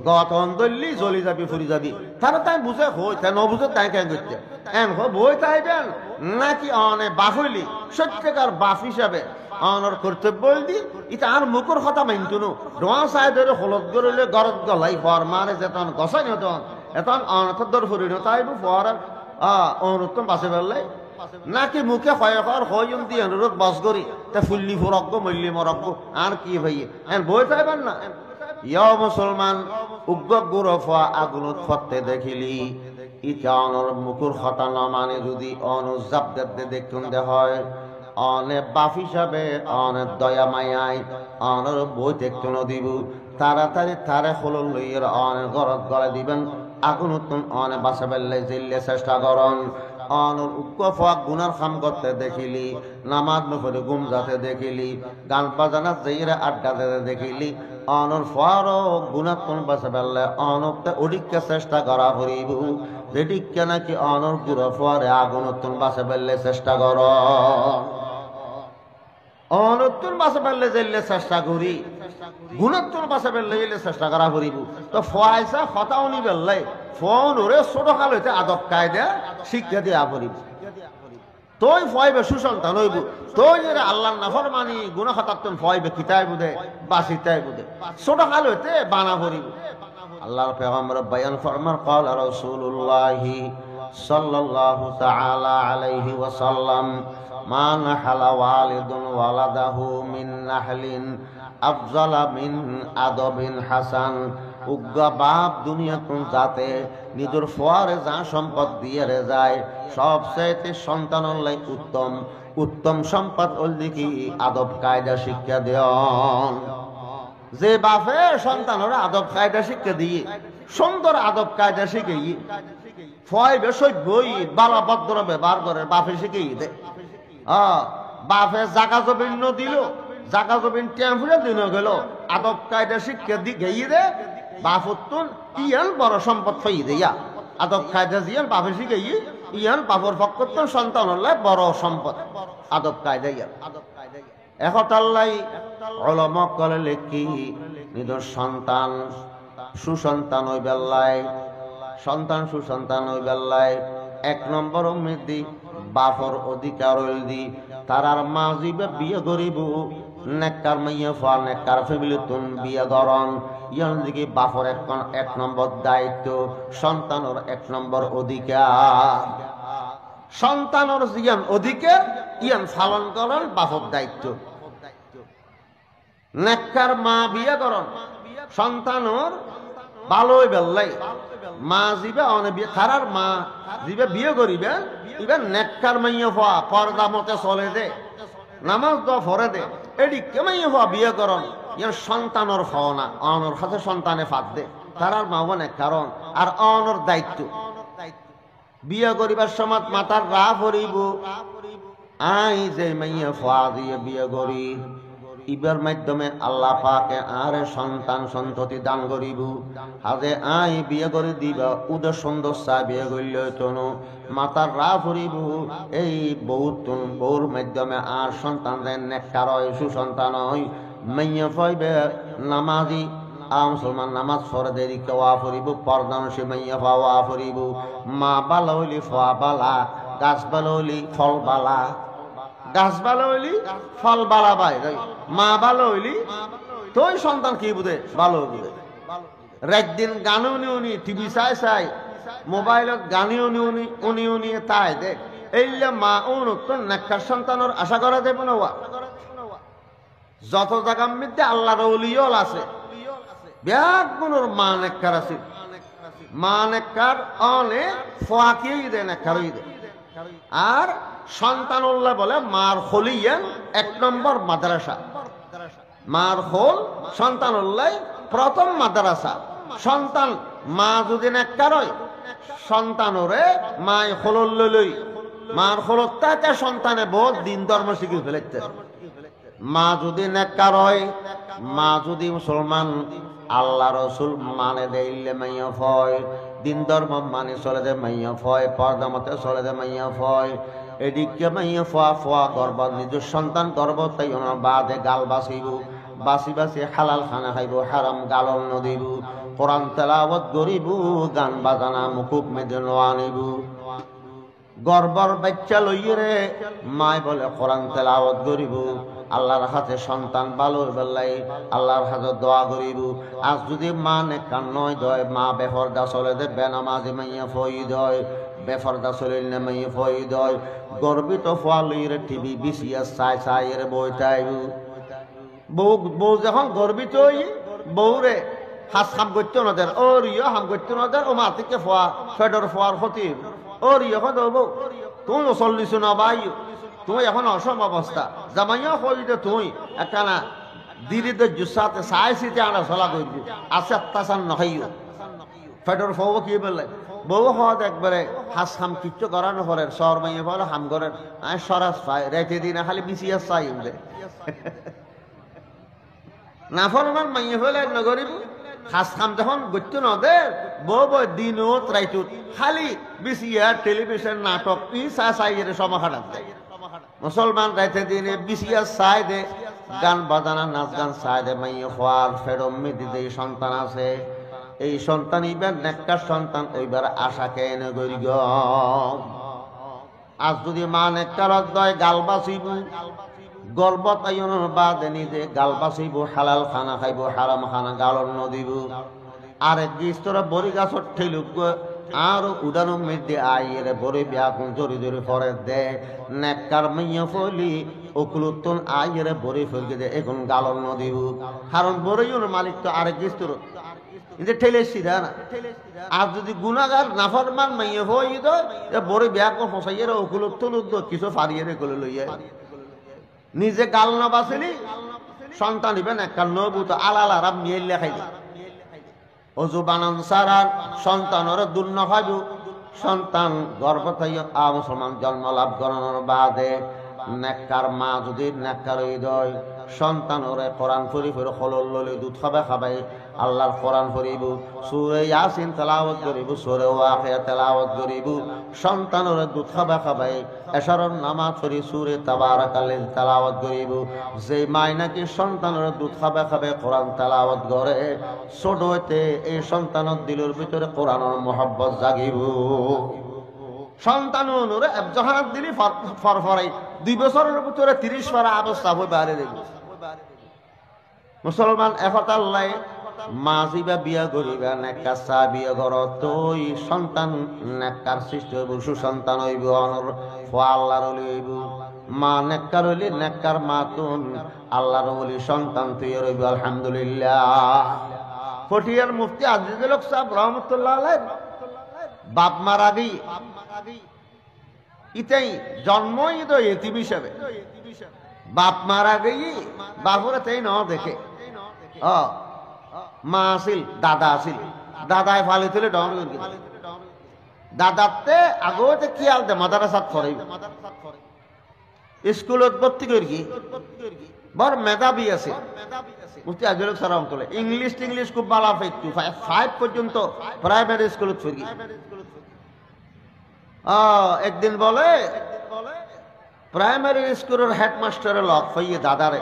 গত অন্তরলি জ্বলি যাবি ফুরি যাবি তারা তাই বুঝে হই তাই নবুঝে তাই কেন করতে এন বই তাইবেন নাকি অনে বাপ হইলি সত্যিকার বাপ হিসাবে অনর কর্তব্য দি এটা আর মুখর কথা মানতুনো ডোয়া সাই ধরে হলদ গরলে গরদ গলাই ফর মারে যেতন গসাই নতন এতন অনথর দর ফুরি নতাইব ফর অনুত্তম বাসে বেললাই নাকি মুখে হয়কর হয়ুন দিয়ে অনুরোধ বস করি তা ফুল্লি ফুরজ্ঞ মল্লি মরজ্ঞ আর কি ভাই এন বই তাইবেন না ইয়া মুসলমান উগ্র গুরফা আগুনত ফতে দেখিলি ইটা অনর মুখর কথা না মানে যদি অনুজাব দেবদে দেখুন দে হয় অনে বাপ হিসাবে অনেক দয়া মায়াই অনর বই দেখতে দিব তাড়াতাড়ি তারে হল লইয়ের অনেক গরত গলে দিবেন আগুন উত্তম অনে বাসা বেললে জিল্লে চেষ্টা করন অনর উগ্র গুনার খাম করতে দেখিলি নামাজ নফরে গুম যাতে দেখিলি গান বাজানা যেইরা আড্ডা দিতে দেখিলি অনর ফর গুণাত্মন বাসা বেললে অনতে অধিককে চেষ্টা করা করিব যেটিকে নাকি অনর গুড় ফরে আগুন উত্তম বাসা বেললে চেষ্টা কর অনত্তর বাসা বেললে যাইলে চেষ্টা করি গুণাত্তর বাসা বেললে যাইলে চেষ্টা করা করিব তো ফয়সা হতাও নি বেললে ফোন ওরে ছোট কাল হইতে আদব কায়দা শিক্ষা দিয়া করিব তোই ফয়বে সুসন্তান হইব তোই যে আল্লাহর নাফরমানি গুনাহ খাতাতন ফয়বে কিতাই বুদে বাসিতাই বুদে ছোট কাল হইতে বানা করিব আল্লাহর পয়গম্বর বয়ান ফরমান قال رسول الله صلى الله تعالى عليه وسلم ما نحل والد ولده من نحل أفضل من أدب حسن উগ্র বাপ দুনিয়াতুন যাতে নিজের ফোয়ারে যা সম্পদ দিয়ে রে যায় সবচাইতে সন্তানলাই উত্তম উত্তম সম্পদ ওলদি কি আদব কায়দা শিক্ষা দেন যে বাপে সন্তানরা আদব কায়দা শিক্ষা দিয়ে সুন্দর আদব কায়দা শিখেই ফয়বে সভ্যই বালা ভদ্র ব্যবহার করে বাপে শিখেই দে বাপে জাগা জমিন দিল জাগা জমিন টেম্পুরে দিন গেল আদব কায়দা শিক্ষা দি গেই দে বাপুত্তুন ইয়ান বড় সম্পদ ফাই দেয়া আদব কায়দা জিয়ান বাপে শিখেই ইয়ান বাপর পক্ষত্তন সন্তান হলে বড় সম্পদ আদব কায়দা ইয়ান একতাল্লাই অলমক করে লেখি নিজের সন্তান সুসন্তান ওই বেল্লায় সন্তান সুসন্তান ওই বেলায় 1 নম্বর উম্মিদি বাপর অধিকার হইল দি তারার মা জিবে বিয়ে করিব নেককার মাইয়া ফা নেককার ফ্যামিলি তুন বিয়ে গরন ইয়ান দিকে বাপর 1 নম্বর দায়িত্ব সন্তানের 1 নম্বর অধিকার সন্তানের ইয়ান অধিকার ইয়ান পালন করার বাপর দায়িত্ব নেককার মা বিয়ে করন সন্তানের ভালোই বেল্লাই মা জিবে অনে খারার মা জিবে বিয়ে করিবে ইবেন নেককার মাইয়া হওয়া পর্দা মতে চলে দে নামাজ দ ফরে দে এডি কেমাইয়া হওয়া বিয়ে করন ইয়ার সন্তানের ফাওনা অনর হাতে সন্তানে ফাঁক দে তারার মা বনে কারণ আর অনর দায়িত্ব বিয়ে করিবার সময় মাতার রা ভরিব আই যে মাইয়া ফা দিয়ে বিয়ে করি ইবার মাধ্যমে আল্লাহ পাকে আর সন্তান সন্ততি দান করিব হাজে আই বিয়ে করে দিবা উদর সুন্দর চা বিয়ে করল তনু মাতার রা ফুরিব এই বউর মাধ্যমে আর সন্তান দেন নেককার হয় সুসন্তান হয় মাইয়া ফাইবে নামাজি মুসলমান নামাজ পড়ে দেরি ওয়া ফুরিব পর্দান সে মাইয়া ওয়া ফুরিব মা বালা হইলি ফা বালা গাছ বালা হইলি ফল বালা গাছ ভালো হইলি ফল বালা পাই মা ভালো হইলি তোই সন্তান কি বুঝে ভালো বুঝে রাত দিন গান উনি টিভি চাই মোবাইলত গানি উনি তাই দেখ এইলে মা তো নেককার সন্তানের আশা করা দেব না যত জায়গার মধ্যে আল্লাহর ওলিয়ল আছে ব্যাগ গুণর মা নেককার আছে মা নেককার অনে ফাঁকিয়ে দে নেককারই দে আর সন্তানুল্লাহ বলে মার খলিয়ান 1 নম্বর মাদ্রাসা মার খোল সন্তানুল্লাহ প্রথম মাদ্রাসা সন্তান মা যদি নেককার হয় সন্তানরে মায় খোলল লই মার খোলতাতে সন্তানে বহুত দিন ধর্ম শিখে ফেলেছে মা যদি নেককার হয় মা যদি মুসলমান আল্লাহ রসুল মানে দেইলে মাইয়া ফয় দিন ধর্ম মানে চলে দে মাইয়া ফয় পর্দা মতে চলে দে মাইয়া ফয় এদিকে মাইয়া ফোয়া গর্ব নিজের সন্তান গর্ব তাই ওনার বাদে গাল বাঁচিব বাঁচি বাঁচি হালাল খানা খাইব হারাম গালন নদিব কোরআন তেলাওয়াত করিব গান বাজানা মুকুব মেদে আনিব গর্বর বাচ্চা লইরে মায় বলে কোরআন তেলাওয়াত করিব আল্লাহর হাতে সন্তান ভালো বেলাই আল্লাহর হাতে দোয়া করিব আজ যদি মা নেককার নয় দয় মা বেফরদা চলে দে বেনামাজি মাইয়া ফই দয় বেফরদা চলিল না মাইয়া ফই দয় গর্বিত ফোয়ালির টিভি বিসিএস চাই এর বইটাইব বউ যখন গর্বিত হই বউরে হাস হাম করতে নদের ওর ইয়ে হাম করতে নদের ও মাতিকে ফোয়া ফেডর ফোয়ার ক্ষতি ওর ইয়ে বউ তুমি চল্লিশ না বাই তুমি এখন অসম অবস্থা জামাইয়া কইতে তুই একখানা দিদিতে জুসাতে সাইসিতে আনা চলা করবি আছে আত্মাসান নখাইও ফেডর ফৌ কি বললে বউ হওয়া একবারে হাস হাম কিচ্ছু করানো পরে সর মাইয়া বলো হাম করেন আমি সরাস পাই রেখে দিই না খালি বিসিএস চাই না ফলমান মাইয়া ফেলে নগরিব হাস খাম যখন গত্য নদে বউ দিনত রাইতুত খালি বিসিআর টেলিভিশন নাটক ই চাই সময় খাটাত যায় মুসলমান রাইতে দিনে বিসিএস চাই দে গান বাজানা নাচ গান চাই দে মাইয়া খোয়ার ফেরম মেদিতে সন্তান আছে এই সন্তান ইবার নেককার সন্তান ওইবার আশা কেন করি গ আজ যদি মা নেককার দয় গাল বাঁচিব গর্ব তাইনের বাদে নিজে গাল বাঁচিব হালাল খানা খাইব হারাম খানা গালর নদিব আরেক গিস্তরা বড়ি গাছর ঠেলুক আর উদাহরণ মধ্যে আইয়ের বড়ি ব্যাকুন জড়ি জড়ি ফরে দে নেককার মাইয়া ফলি ওকুলুত্তন আইয়ের বড়ি ফলকে দে এখন গালর নদিব কারণ বড়ইর মালিক তো আরেক গিস্তর কিন্তু ঠেলে সিধা না আর যদি গুণাগার নাফরমান মাইয়া হই তো বড়ি ব্যাকুন ফসাইয়ের ওকুলুত্তন কিছু ফারিয়ে করে লইয়া নিজে গাল না বাঁচিলি সন্তান ইবেন একটা নবুত আলাল আরাম নিয়ে লেখাই অজু বানান সারার সন্তানের দূর না খাইব সন্তান গর্ভ থেকে মুসলমান জন্ম লাভ করানোর বাদে নেককার মা যদি নেককার হৃদয় সন্তানরে কোরআন পড়ি পড়ি খলল ললে দুধ খাবে খাবাই আল্লাহর কোরআন পড়িব সূরা ইয়াসিন তেলাওয়াত করিব সূরা ওয়াকিয়া তেলাওয়াত করিব সন্তানরে দুধ খাবে খাবাই এশারর নামাজ পড়ি সূরা তাবারাকাল্লাযী তেলাওয়াত করিব যে মাই নাকি সন্তানরে দুধ খাবে খাবে কোরআন তেলাওয়াত করে ছোট হইতে এই সন্তানের দিলের ভিতরে কোরআনের মহব্বত জাগিব সন্তানুরে একজহানাত দিলি ফরফরাই 2 বছরের ভিতরে 30 পারা অবস্থা হয়ে বাইরে দেব মুসলমান একতাল্লাই মাজিবা বিয়া করিবা নেকা চা বিয়া ঘর তুই সন্তান নেকার সৃষ্টি হইব সুসন্তান হইব অনর আল্লাহর ওলি হইব মা নেককার হইলে নেককার মাতুন আল্লাহর ওলি সন্তান তুই হইব আলহামদুলিল্লাহ ফটিয়ার মুফতি আজিজুল হক সাহেব রহমতুল্লাহ আলাইহি বাপ মার আগেই ইতাই জন্মই তো এতিম হিসাবে বাপ মার আগেই বাপরে তাই ন দেখে মা আছিল দাদা আছিল দাদায় ফালি তুলে ডর দাদাতে আগতে কি আলতে মাদ্রাসাত ফরাইব স্কুলত ভর্তি করি বড় মেধাবী আছে মুফতি আজিজুল হক সাহেব রহমতুল্লাহ ইংলিশ খুব ভালো পাইতো 5 পর্যন্ত প্রাইমারি স্কুলত পড়ি একদিন বলে প্রাইমারি স্কুলের হেডমাস্টারের লক হইয়ে দাদারে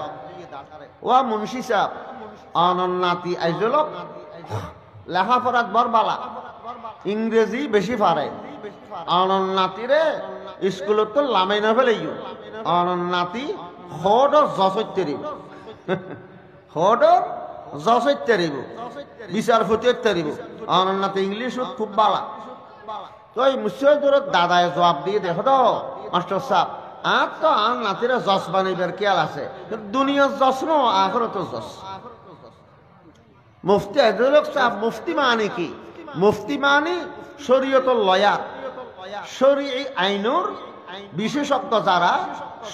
ও মুন্সি সাহেব অনন্নাতি আইজল লেখাপড়াত বরবালা ইংরেজি বেশি পারে অনন্নাতিরে স্কুলত তো লামাই না ফেলে অনন্নাতি হড জসৈতেরিব হড জসৈতেরিব বিচার ফুটেরিব অনন্নাতি ইংলিশ খুব বালা তো এই মুসিদুর দাদায় জবাব দিয়ে দেখো তো মাস্টার সাহেব আর তো আর নাতিরা জস বানাইবার খেয়াল আছে দুনিয়ার জস নো আখরত জস মুফতি আজিজুল হক সাহেব মুফতি মানে কি মুফতি মানে শরীয়তুল লয়ার শরীয়ী আইনুর বিশেষজ্ঞ যারা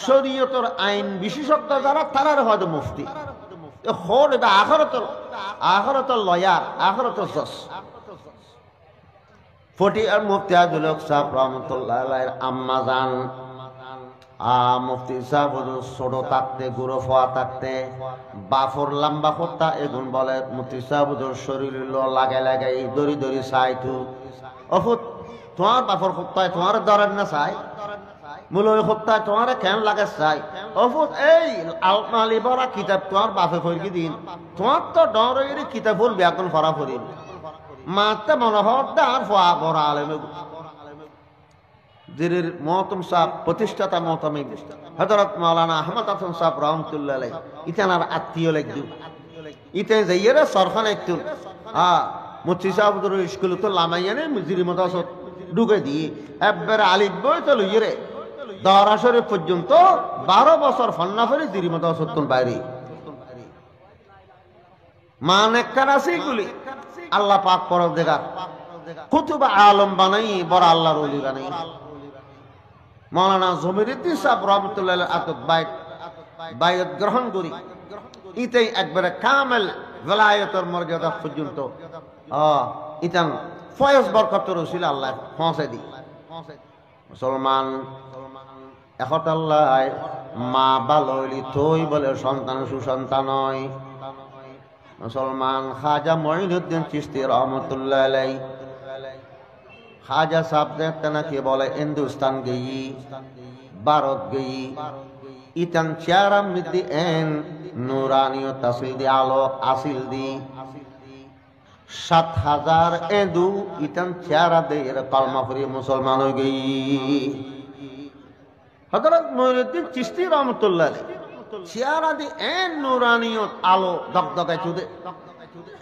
শরীয়তের আইন বিশেষজ্ঞ যারা তারার হয়তো মুফতি হল এটা আখরতুল লয়ার আখরতুল জস ফটিয়ার মুফতি আজিজুল হক সাহেব রহমতুল্লাহ আলাইহির আম্মা জান মুফতি সাহেব ছোট থাকতে গুরু ফোয়া থাকতে বাফর লম্বা হত্যা এগুন বলে মুফতি সাহেব শরীর লাগাই লাগাই দড়ি দড়ি চাইতু অফুত তোমার বাফর হত্যায় তোমার দরেন না চাই মূলই হত্যায় তোমার কেন লাগে চাই অফুত এই আলমালি বড়া কিতাব তোমার বাফে ফরকি দিন তোমার তো ডর কিতাবুল ব্যাকরণ ফরা ফরিল মাতে মনোহর আর ফোয়া বড় আলেমে জিরির মহতম সাহেব প্রতিষ্ঠাতা মহতমী হযরত মাওলানা আহমদ হাসান সাহেব রহমতুল্লাহ আলাইহি ইতানার আত্মীয় লাগদু ইতে যাইয়ের সরখান একটু মুফতি সাহেব স্কুল তো লামাইয়ানে জিরি মতাসত ঢুকে দিয়ে একবারে আলিফ বই তো লইরে দরা শরীফ পর্যন্ত 12 বছর ফন্না ফেরি জিরি মতাসত বাইরে মানে কারাসিগুলি আল্লাহ পাক পরব দেখা কুতুব আলম বানাই বড় আল্লাহর ওলি বানাই মাওলানা জমিরুদ্দিন সাহেব রহমতুল্লাহ আলাইহি আতত বাইত গ্রহণ করি ইতেই একবারে কামেল ওলায়াতের মর্যাদা পর্যন্ত ইতান ফয়জ বরকতের উসিলা আল্লাহ পৌঁছে দি মুসলমান এখন আল্লাহ মা ভালোইলি তুই বলে সন্তান সুসন্তান হয় মুসলমান খাজা মঈনুদ্দিন চিশতি রহমতুল্লাহ আলাইহি খাজা সাহেব দেখতে নাকি বলে হিন্দুস্তান গেই ভারত গেই ইতান চেয়ারাম মিদি এন নুরানিও তাসিল দি আলো আসিল দি 7000 এদু ইতান চেয়ারা দে এর কলমা পড়ি মুসলমান হয়ে গেই হযরত মঈনুদ্দিন চিশতি রহমতুল্লাহ আলাইহি চেয়ারা দি এন নুরানিও আলো দগদগাই চুদে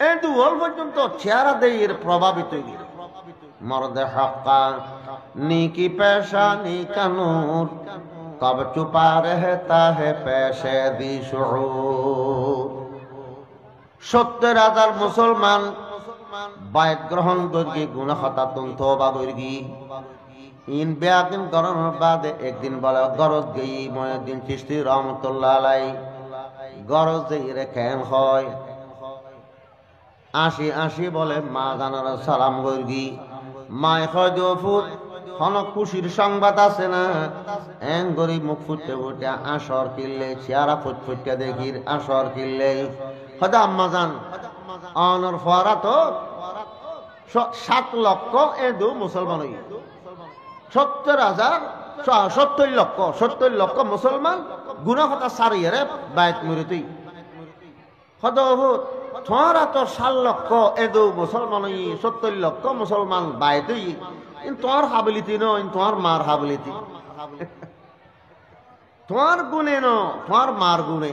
এদু ওল পর্যন্ত চেয়ারা দে এর প্রভাবিত হয়ে मर्द हक्का नीकी पेशा नीका नूर कब छुपा रहता है पेशे दी शुऊर 70,000 मुसलमान बायत ग्रहण करके गुनाह खता तुम तौबा करगी इन ब्याकिन करने बाद एक दिन बोला गरज गई मुइनुद्दीन चिश्ती रहमतुल्लाह अलैहि गरज जे खेन হয় आशी आशी बोले मा জানার সালাম করগি মাই খজফুত কোন খুশির সংবাদ আছে না এন গরি মুখ ফুটতে ফুটে আসর কিনলে চেহারা ফুটফুটতে দেখির আসর কিনলে হয়তো আম্মা জান অনর ফরা তো 7 লক্ষ এদু মুসলমান 70 লক্ষ মুসলমান গুনা কথা সারিয়ে বাইত মুরিতি হদ তোমারা তো 7 লক্ষ এদু মুসলমান 70 লক্ষ মুসলমান বাইতই তোমার হাবিলিতি নয় তোমার মার হাবিলিতি তোমার গুণে ন তোমার মার গুণে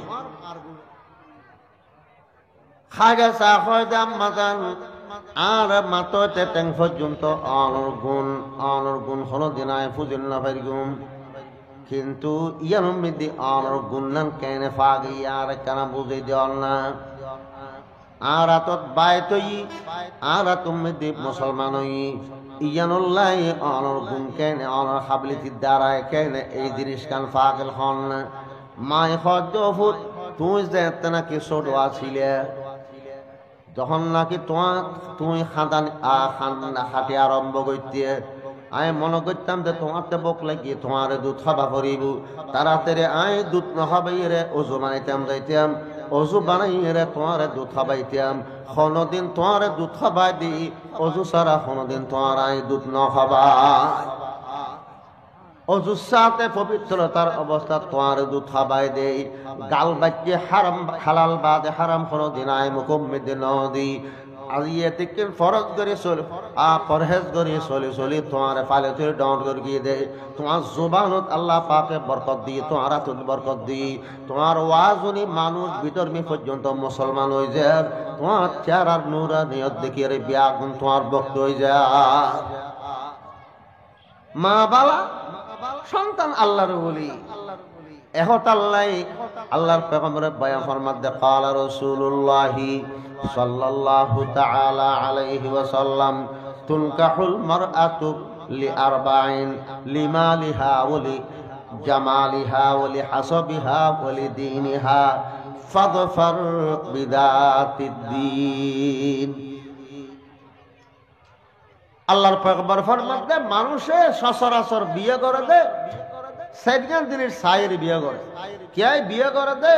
খাগা চা হয় দাম মাজান আর মাততে টেং পর্যন্ত অনর গুণ হলো দিনায় ফুজিল না পারিগুম কিন্তু ইয়ার মধ্যে অনর গুণ নান কেন ফাগি আর কেন বুঝে দেওয়াল না আর আতত বাইতই আর তুমি দ্বীপ মুসলমান ইয়ানুল্লাহ অনর গুণ কেন অনর হাবলিতির দ্বারায় কেন এই জিনিস কান ফাগল হন মায় হদ্দ ফুট তুই যে নাকি ছোট আছিলে যখন নাকি তুমি হাঁটি আরম্ভ করতে আমি মনে করতাম যে তোমার তো বক লাগিয়ে তোমার দুধ খাবা করিব তাড়াতাড়ি আয় দুধ নখাবাই রে অজু বানাইতাম যাইতাম অজু বানাই রে তোমার দুধ খাবাইতাম কোনদিন তোমার দুধ খাবাই দি অজু সারা কোনদিন তোমার আয় দুধ নখাবা অজুর সাথে পবিত্রতার অবস্থা তোমার দুধ খাবাই দেই গাল বাচ্চে হারাম হালাল বাদে হারাম কোনদিন আয় মুকম্মিদ নদী আজিয়ে থেকে ফরজ করে চলে পরহেজ করে চলে তোমার পালে তুই ডাউন করে দে তোমার জুবানত আল্লাহ পাকে বরকত দিয়ে তোমার হাতত বরকত দিয়ে তোমার ওয়াজুনি মানুষ বিতর্মী পর্যন্ত মুসলমান হয়ে যায় তোমার চেহারার নূরা নিয়ত দেখিয়ে রে বিয়াগুন তোমার বক্ত হয়ে যায় মা বাবা সন্তান আল্লাহর বলি এহত আল্লাহর পেগম্বরের বয়ান ফরমাতে ক্বালা রাসূলুল্লাহি সাল্লাল্লাহু তাআলা আলাইহি ওয়াসাল্লাম তুনকাহুল মারআতু লিআরবাইন লিমালিহা ওয়া লিজামালিহা ওয়া লিহাসাবিহা ওয়া লিদীনিহা ফাদফার বিদাতিদ্দীন আল্লাহর পয়গম্বর ফরমাতে মানুষে সচরাচর বিয়ে করে দে সেদিন দিনের সাইয়ের বিয়ে করে কে বিয়ে করে দে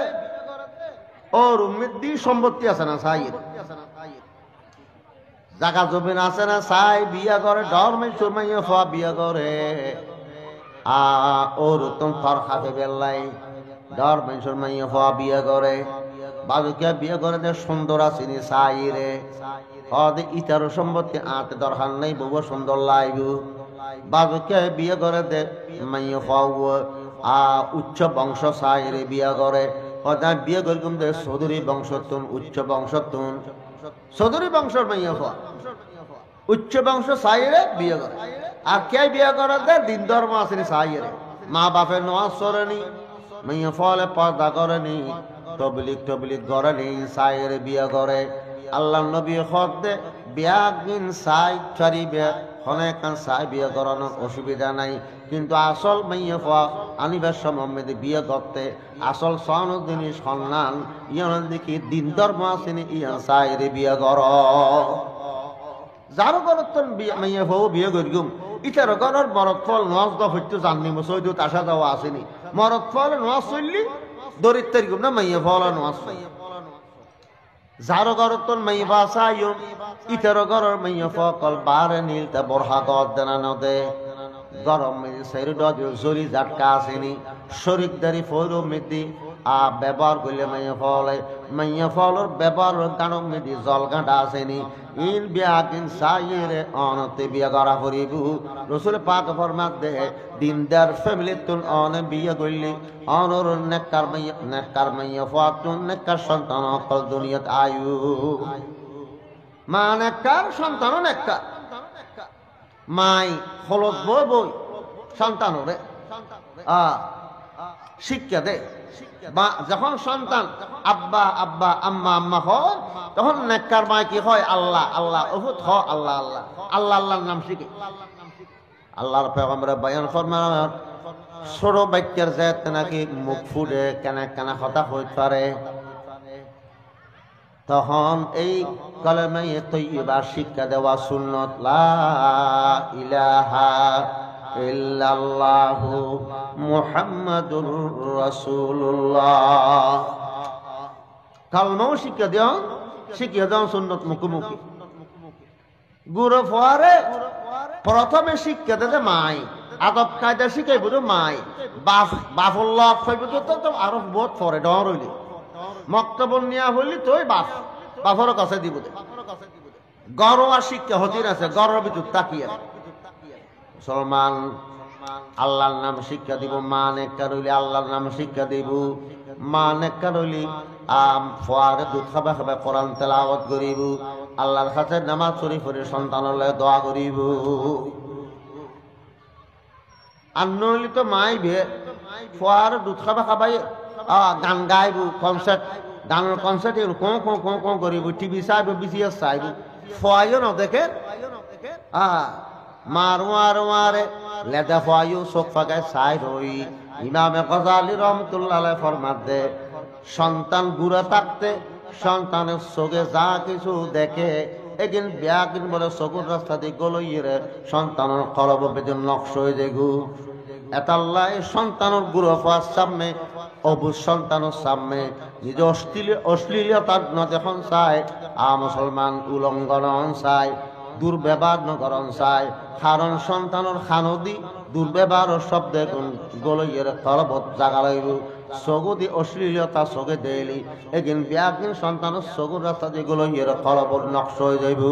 ওর উম্মিদি সম্পত্তি আছে না সাইয়ের জায়গা জমিন আছে না সাই বিয়ে করে ডরমে সুরমাইয়া ফা বিয়ে করে ওর উত্তম থর খাতে বেল্লাই ডরমে সুরমাইয়া ফা বিয়ে করে বাজুকে বিয়ে করে দে সুন্দর আসিনি সাইরে হদে ইতারো সম্পত্তি আতে দরকার নেই বহু সুন্দর লাগু বাজুকে বিয়ে করে দে মাইয়া ফাও উচ্চ বংশ সাইরে বিয়ে করে হদায় বিয়ে করে দে চৌধুরী বংশতুন উচ্চ বংশতুন চৌধুরী বংশর মাইয়া ফা উচ্চ বংশ সাইরে বিয়ে করে আর কে বিয়ে করে দে দিন ধর্ম আসেনি সাইরে মা বাপের নামাজ পড়েনি মাইয়া ফলে পর্দা করেনি তবলিগ করেনি সাইরে বিয়ে করে আল্লাহ নবী হদে বিয়াগিন সাই ছাড়িবে অনেক সাই বিয়ে করানোর অসুবিধা নাই কিন্তু আসল মাইয়া ফা আনিবার সময় বিয়ে করতে আসল সনদিনী সন্ধান ইয়ান দেখি দিন ধর্ম আসেনি ইয়ান সাইরে বিয়ে কর যারো করতন মাইয়া ফাও বিয়ে করিগুম ইটার ঘরের মরদ ফল নজ দফিত জাননি সৈদুত আসা যাওয়া আসেনি মরদ ফল নজ চললি দরিদ্রের গুম না মাইয়া ফল নজ যারো ঘরতন মাইয়া বাসায়ুম ইটার ঘরের মাইয়া ফকল বারে নীলতে বরহা গদ দেনা নদে গরম মেদি শরীর জরি ঝাটকা আসেনি শরিকদারি ফৈর মেদি ব্যবহার করলে মাইয়া ফলের ব্যবহার গান মেদি জল গাঁটা আসেনি ইন বিয়াকিন সাইরে অনতে বিয়া করা করিব রসুল পাক ফরমাত দে দিনদার ফ্যামিলি তুন অনে বিয়া করলে অনর নেককার মাইয়া ফাতুন নেককার সন্তান অকল দুনিয়াত আয়ু মা নেককার সন্তান নেককার মাই হলদ বই বই সন্তানরে শিক্ষা দে যখন সন্তান আব্বা আব্বা আম্মা আম্মা হয় তখন নেককার মায় কি হয় আল্লাহ আল্লাহ ওহুত হ আল্লাহ আল্লাহ আল্লাহ আল্লাহর নাম শিখে আল্লাহর পেগম্বরে বয়ান ফরমান ছোট বাচ্চার যেতে নাকি মুখ ফুটে কেনা কেনা কথা হইতে পারে তখন এই কলেমায়ে তৈয়বা শিক্ষা দেওয়া সুন্নত লা ইলাহা ইল্লাল্লাহু মুহাম্মাদুর রাসূলুল্লাহ। কালমাও শিক্ষা দেওয়া সুন্নত মুখোমুখি গুরু ফোয়ারে প্রথমে শিক্ষা দেবে মাই আদব কায়দা শিখাইব তো মাই বাফুল্লাহ তো আরো বহুত পরে ডর হইলি মক্তবল নিয়া হইলি তুই বাফর কাছে দিব গরোয়া শিক্ষা হতির আছে গরর ভিতর তাকিয়ে মুসলমান আল্লাহর নাম শিক্ষা দিব মা নেককার হইলে আল্লাহর নাম শিক্ষা দিব মা নেককার হইলি ফোয়ারে দুধ খাবা খাবা কোরআন তেলাওয়াত করিব আল্লাহর কাছে নামাজ শরীফ পড়ে সন্তানলে দোয়া করিব আর নইলে তো মাই ভে ফোয়ারে দুধ খাবা খাবাই গান গাইব কনসার্ট গানের কনসার্ট কোঁ করিব টিভি চাইব বিসিএস চাইব ফোয়াইও ন দেখে মারে লেদা ফোয়াইও চোখ ফাঁকায় চাই রই ইমামে গজালি রহমতুল্লাহ আলাইহি ফরমাত দে সন্তান গুড়া থাকতে সন্তানের চোখে যা কিছু দেখে এদিন ব্যাকিন বলে চকুর রাস্তা দিয়ে গলইয়ে সন্তানের কলব বেদিন নকশ হয়ে দেখু এতাল্লাই সন্তানের গুড়া পাওয়ার সামনে অবুজ সন্তানের সামনে নিজে অশ্লীলতার ন যখন চায় মুসলমান উলঙ্ঘন চায় দুর্ব্যবহার নকরণ চায় কারণ সন্তানের খানদি দুর্ব্যবহার শব্দ গলইয়ের তলবত জাগা লাগব চকুদি অশ্লীলতা চোখে দেলি এদিন ব্যাগিন সন্তানের চকুর রাস্তা দিয়ে গলইয়ের তলবত নকশ হয়ে যাইব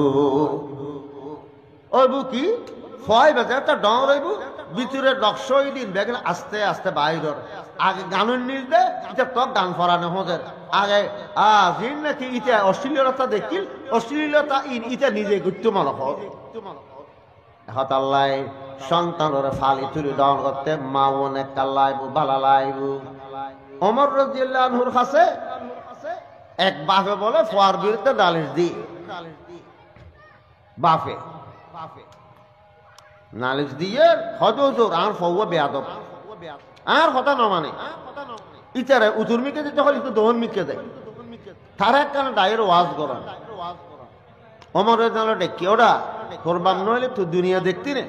ওইব কি ফয় বেজে একটা ডং রইব ভিতরে নকশ হয়ে দিন ব্যাগিন আস্তে আস্তে বাইরের আগে গানের নিল দে এটা তো গান ফরানো হোদের আগে জিন নাকি ইটা অশ্লীলতা দেখিল অশ্লীলতা ইটা নিজে গুরুত্ব মনে হয় হতাল্লাই সন্তানের ফালি তুলি দন করতে মা অনেক কাল্লাইব বালা লাইব ওমর রাদিয়াল্লাহু আনহুর কাছে এক বাপে বলে ফোয়ার বিরুদ্ধে নালিশ দি বাপে নালিশ দিয়ে হজুর আর ফৌয়া বেয়াদব আর কথা ন মানে ইতারে উতুর মিকে দিতে হলে একটু দহন মিকে দেয় তার একখানে ডায়ের ওয়াজ করেন অমরের জানলো ডেকে ওরা তোর বাপ নইলে তুই দুনিয়া দেখতি নে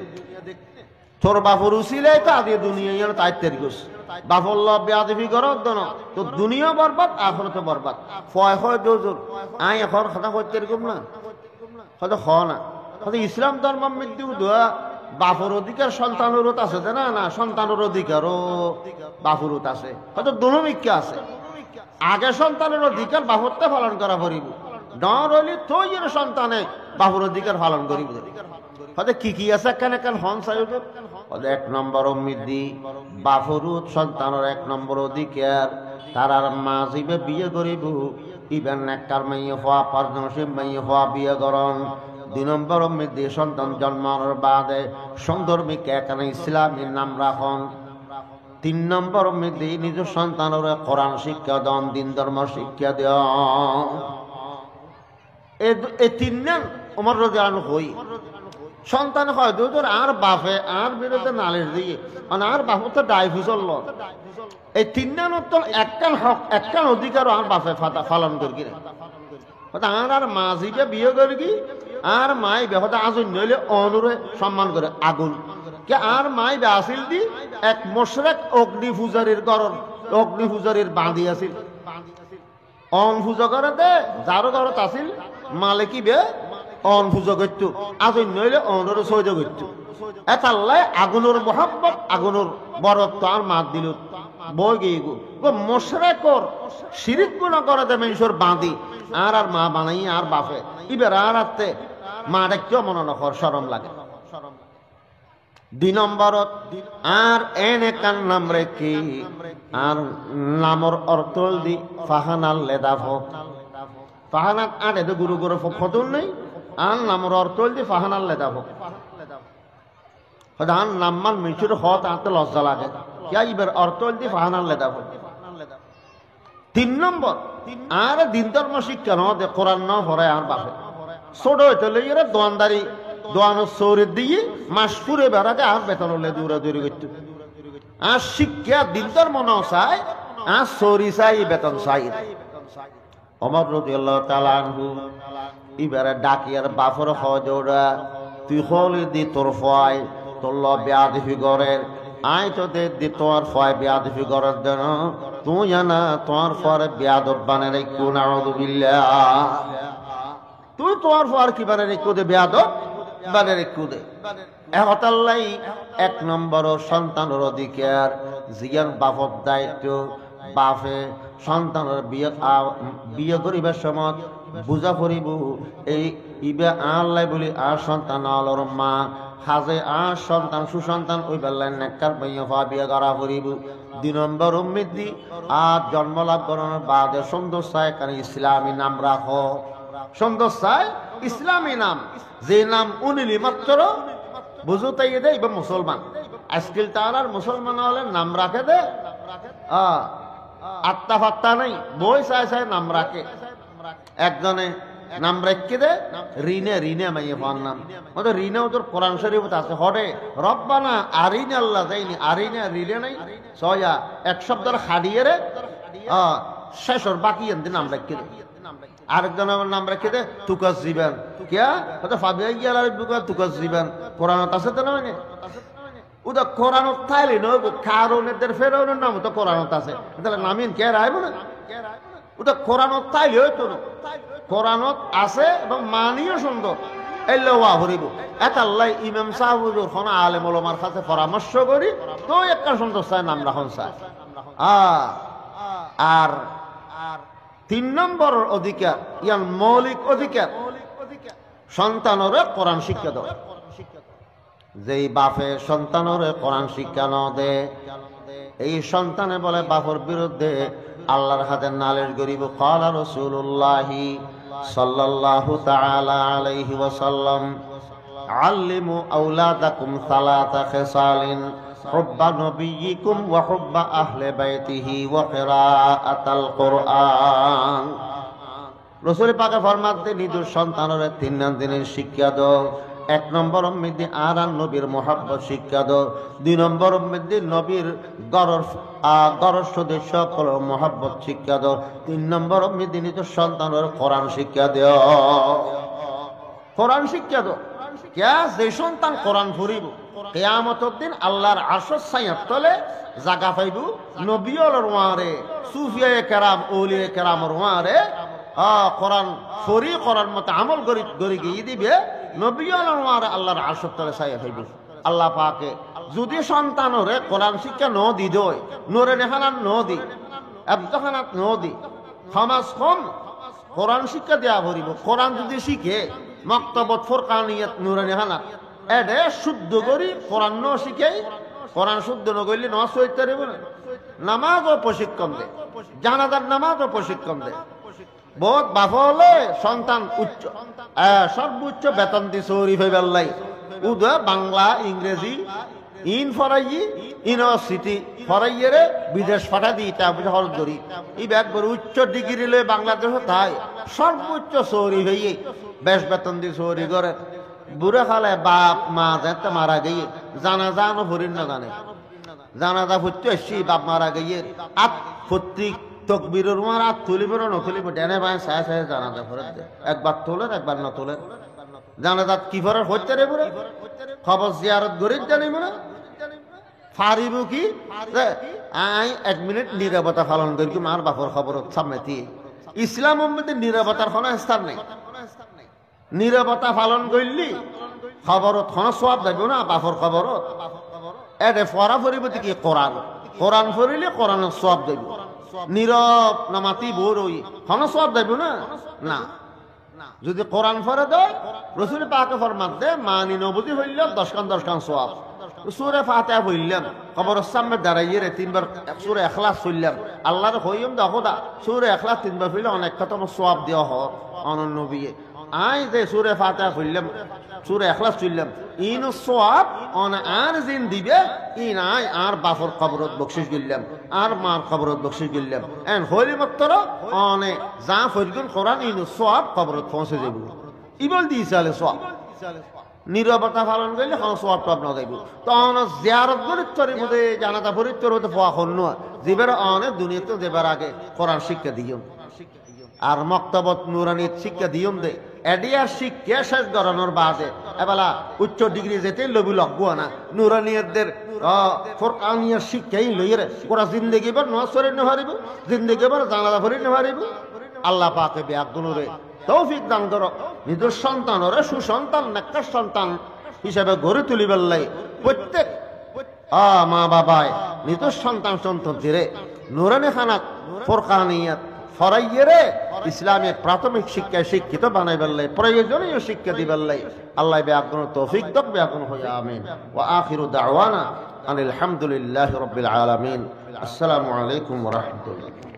তোর বাপর উচিলে তো আদি দুনিয়া তাই তৈরি করছে বাপল্লা বেয়াদবি করো তো দুনিয়া বরবাদ আখরতে বরবাদ ফয় হয় জোর আই এখন কথা করতে এরকম না হয়তো খ না হয়তো ইসলাম ধর্ম মৃত্যু দোয়া বাপর অধিকার সন্তানুরোধ আছে না না সন্তানের অধিকারও বাপুরত আছে হয়তো দোনমিকা আছে আগে সন্তানের অধিকার বাপরতে পালন করা পড়িব ডর হইলে তুই সন্তানে বাপুর অধিকার পালন করিব হয়তো কি আছে কেন কেন হন চাইব এক নম্বর অমিদি বাপুরুত সন্তানের এক নম্বর অধিকার তার মা যাইবে বিয়ে করিব ইবেন একটার মাইয়ে হওয়া পার্টনারশিপ মাইয়ে হওয়া বিয়ে করন 2 নম্বর মধ্যে সন্তান জন্মানোর বাদে সন্দর্ভিকে এখানে ইসলামের নাম রাখন 3 নম্বর মধ্যে নিজ সন্তানের কোরআন শিক্ষা দেন দিন ধর্ম শিক্ষা দেন এই 3 নাম ওমর রাদিয়াল্লাহু আনহু হই সন্তান হয় দুধর আর বাপে আর বিরুদ্ধে নালিশ দিয়ে মানে আর বাপ তো ডাইফুজল এই 3 নাম তো একখান হক একখান অধিকার আর বাপে পালন করি আর মাঝিকে বিয়ে করি কি আর মাই বেহতে আজুন নইলে অনুরে সম্মান করে আগুন কে আর মাই বে আসিল দি এক মোশরেক অগ্নি পূজারীর গরর অগ্নি পূজারীর বাঁধি আসিল অন পূজা করে দে যার ঘরত আসিল মালিকি বে অন পূজা করতো আজুন নইলে অনুর সহ্য করতো এতাল্লাই আগুনের মোহাম্মত আগুনের বরত্ব আর মাত দিল বই গিয়ে গো মোশরেকর শিরিক গুনাহ করে দে মানুষের বাঁধি আর আর মা বানাই আর বাপে ইবের আর আত্তে মা ডাকিও মনে নকর শরম লাগে 2 নম্বরত আর এনে কান নাম রেখি আর নামর অর্থল দি ফাহানাল লেদাফ ফাহানাত আরে তো গুরু গুরু ফতুন নেই আর নামর অর্থল দি ফাহানাল লেদাফ হদান নাম্মান মিছুর হত আতে লজ্জা লাগে কিয়া ইবের অর্থল দি ফাহানাল লেদাফ 3 নম্বর আর দিন ধর্ম শিক্ষা ন দে কোরআন ন পড়ে আর বাপে ছোট হইতে লইরে দোয়ানদারি দোয়ানো সৌরে দিয়ে মাসপুরে বেড়াতে আর বেতন হলে দূরে দূরে করতো আর শিক্ষা দিন ধর্ম ন চাই আর সৌরি চাই বেতন চাই ওমর রাদিয়াল্লাহু তাআলা আনহু ইবারে ডাকি আর বাপর হজোড়া তুই হলি দি তোর ফয় তোল্ল বেয়াদফি গড়ের আয় তোদের দি তোমার ফয় বেয়াদফি গড়ের জন্য তুই জানা তোমার ফরে বেয়াদব বানের একটু নাউযুবিল্লাহ তুই তোমার ফর কি বানের একটু দে বেয়াদব বানের একটু দে একতাল্লাই এক নম্বর সন্তানের অধিকার জিয়ান বাপর দায়িত্ব বাপে সন্তানের বিয়ে করিবার সময় বুঝা করিব এই ইবে আল্লাহ বলি আর সন্তান আলোর মা হাজে আর সন্তান সুসন্তান ওই বেলায় নেককার পাইয়া হওয়া বিয়ে করা করিব 2 নম্বর উম্মিদি আর জন্ম লাভ করানোর বাদে সুন্দর চায় কারণ ইসলামী নাম রাখো সুন্দর চায় ইসলামী নাম যে নাম উনিলি মাত্র বুঝো তাই দেয় বা মুসলমান আজকাল তার আর মুসলমান হলে নাম রাখে দে আত্মা ফাত্তা নেই বই চায় চায় নাম রাখে একজনে নাম রেখে দে রিনে রিনে মাইয়ে পার নাম ওদের রিনেও তোর কোরআন শরীফ আছে হরে রব্বানা আরিনে আল্লাহ যাইনি আরিনে রিনে নাই সয়া এক শব্দের হারিয়ে রে শেষর বাকি এনতে নাম রেখে দে আরেকজনের নাম রেখে দে তুকাস জীবন কিয়া ওটা ফাবিয়া গিয়া তুকাস জীবন কোরআনত আছে তো না মানে ওটা কোরআনত থাইলে ন কারণের ফেরাউনের নাম তো কোরআনত আছে তাহলে নামিন কে রাইব না ওটা কোরআনত থাইলে হইতো না কোরআনত আছে এবং মানিও সুন্দর এল্লাওয়া হরিব এতাল্লাই ইমাম সাহুজুর খন আলেম ওলামার কাছে পরামর্শ করি তো একটা সুন্দর চায় নাম রাখন চায় আর 3 নম্বর অধিকার ইয়ান মৌলিক অধিকার সন্তানরে কোরআন শিক্ষা দাও যেই বাপে সন্তানরে কোরআন শিক্ষা ন দে এই সন্তানে বলে বাপর বিরুদ্ধে আল্লাহর হাতে নালিশ করিব ক্বালা রাসূলুল্লাহি সাল্লাল্লাহু তাআলা আলাইহি ওয়াসাল্লাম আল্লিমু আওলাদাকুম সালাতা খিসালিন হুব্বা নবিয়িকুম ওয়া হুব্বা আহলি বাইতিহি ওয়া কিরাআতাল কুরআন রাসূল পাকে ফরমাতে নিজের সন্তানরে 3 দিনের শিক্ষা দাও 1 নম্বর মধ্যে আর নবীর মোহাব্বত শিক্ষা দাও 2 নম্বর মধ্যে নবীর গরর সদস্য সকল মোহাব্বত শিক্ষা দাও 3 নম্বর মধ্যে নিজের সন্তানের কোরআন শিক্ষা দাও কোরআন শিক্ষা দাও কে যে সন্তান কোরআন পড়িব কিয়ামতের দিন আল্লাহর আরশের ছায়ার তলে জায়গা পাইব নবীর ওয়ারে সুফিয়ায়ে কেরাম ওলিয়ে কেরামের ওয়ারে কোরআন পড়ি কোরআন মতে আমল করি গিয়ে দিবে নবীর ওয়ারে আল্লাহর আরশের তলে ছায়া পাইব আল্লাহ পাকে যদি সন্তানরে কোরআন শিক্ষা ন দি দই নূরে নেহানাত ন দি আব্দখানাত ন দি সমাজ কম কোরআন শিক্ষা দেয়া ভরিব কোরআন যদি শিখে মক্তবত ফুরকানিয়াত নূরে নেহানাত এডে শুদ্ধ করি কোরআন ন শিখাই কোরআন শুদ্ধ ন কইলে ন সইতে রেব না নামাজও প্রশিক্ষণ দে জানাজার নামাজও প্রশিক্ষণ দে বহুত বাপ হলে সন্তান উচ্চ সর্বোচ্চ বেতন দি চৌরি ফেবাল্লাই উদয় বাংলা ইংরেজি ইন ফরাইয়ি ইউনিভার্সিটি ফরাইয়েরে বিদেশ ফাটা দিই তারপরে খরচ ধরি এই ব্যাগ করে উচ্চ ডিগ্রি লয়ে বাংলাদেশে তাই সর্বোচ্চ চৌরি হইয়ে বেশ বেতন দিয়ে চৌরি করে বুড়ে খালে বাপ মা যেতে মারা গিয়ে জানাজানো ভরির না জানে জানাজা ফুটতে এসছি বাপ মারা গিয়ে আত প্রত্যেক তকবীরের মার আত তুলিব না তুলিব ডেনে বাই সায় সায় জানাজা ভরে একবার তোলেন একবার না তোলেন জানাজাত কি ভরে হচ্ছে রে বুড়ে খবর জিয়ারত গরিব জানিব না ফারিব কি আই 1 মিনিট নীরবতা পালন করি মার বাপর খবর সামনে ইসলাম মধ্যে নীরবতার কোনো স্থান নেই নীরবতা পালন করলি খবরত কোনো সওয়াব যাবে না বাপর খবরত এতে পড়া পরিবর্তে কি কোরআন কোরআন পড়িলে কোরআনের সওয়াব যাবে নীরব নামাতি বড়ই কোনো সওয়াব যাবে না না যদি কোরআন পড়ে দেয় রাসূল পাকে ফরমান দে মানি নবুতি হইল 10 খান সওয়াব সূরা ফাতিহা পড়লাম কবরের সামনে দাঁড়াইয়ে 3 বার সূরা ইখলাস পড়লাম আল্লাহর কইম দেখো দা সূরা ইখলাস 3 বার পড়লে অনেক কত সওয়াব দেওয়া হয় অনন্য নবী আই যে সূরা ফাতিহা পড়লাম সূরা ইখলাস পড়লাম ইন সওয়াব অন আর জিন দিবে ইন আই আর বাফর কবরত বকশিশ দিলাম আর মার কবরত বকশিশ দিলাম এন হলি মাত্র অনে যা ফরগুন কোরআন ইন সওয়াব কবরত পৌঁছে যাব ইবল দিছে আলে সওয়াব নীরবতা পালন করলে কোনো সওয়াব টব না যাইব তখন জিয়ারত করে চরি বুঝে জানাজা পরিত্তর হতে পাওয়া হন না যেবার অনেক দুনিয়াতে যেবার আগে কোরআন শিক্ষা দিও আর মক্তবত নুরানিত শিক্ষা দিও দে এডিয়া শিক্ষা শেষ করানোর বাদে এবেলা উচ্চ ডিগ্রি যেতে লবি লগবো না নুরানিয়তদের ফোরকানিয়ার শিক্ষাই লইরে ওরা জিন্দগি বর নজ করে নেহারিব জিন্দগি বর জানালা ভরি নেহারিব আল্লাহ পাকে বেআগুনরে তৌফিক দান করো নিজ সন্তানরে সুসন্তান নেককার সন্তান হিসাবে গড়ে তুলিবার লাই প্রত্যেক মা বাবায় নিজ সন্তান সন্ততিরে নুরানি খানাত ফোরকানিয়াত ফরাইয়েরে ইসলামের প্রাথমিক শিক্ষায় শিক্ষিত বানাইবার লাই প্রয়োজনীয় শিক্ষা দিবার লাই আল্লাহ বেআগুন তৌফিক দক বেআগুন হয়ে আমিন ওয়া আখিরু দাওয়ানা আনিল হামদুলিল্লাহি রাব্বিল আলামিন আসসালামু আলাইকুম ওয়া রাহমাতুল্লাহ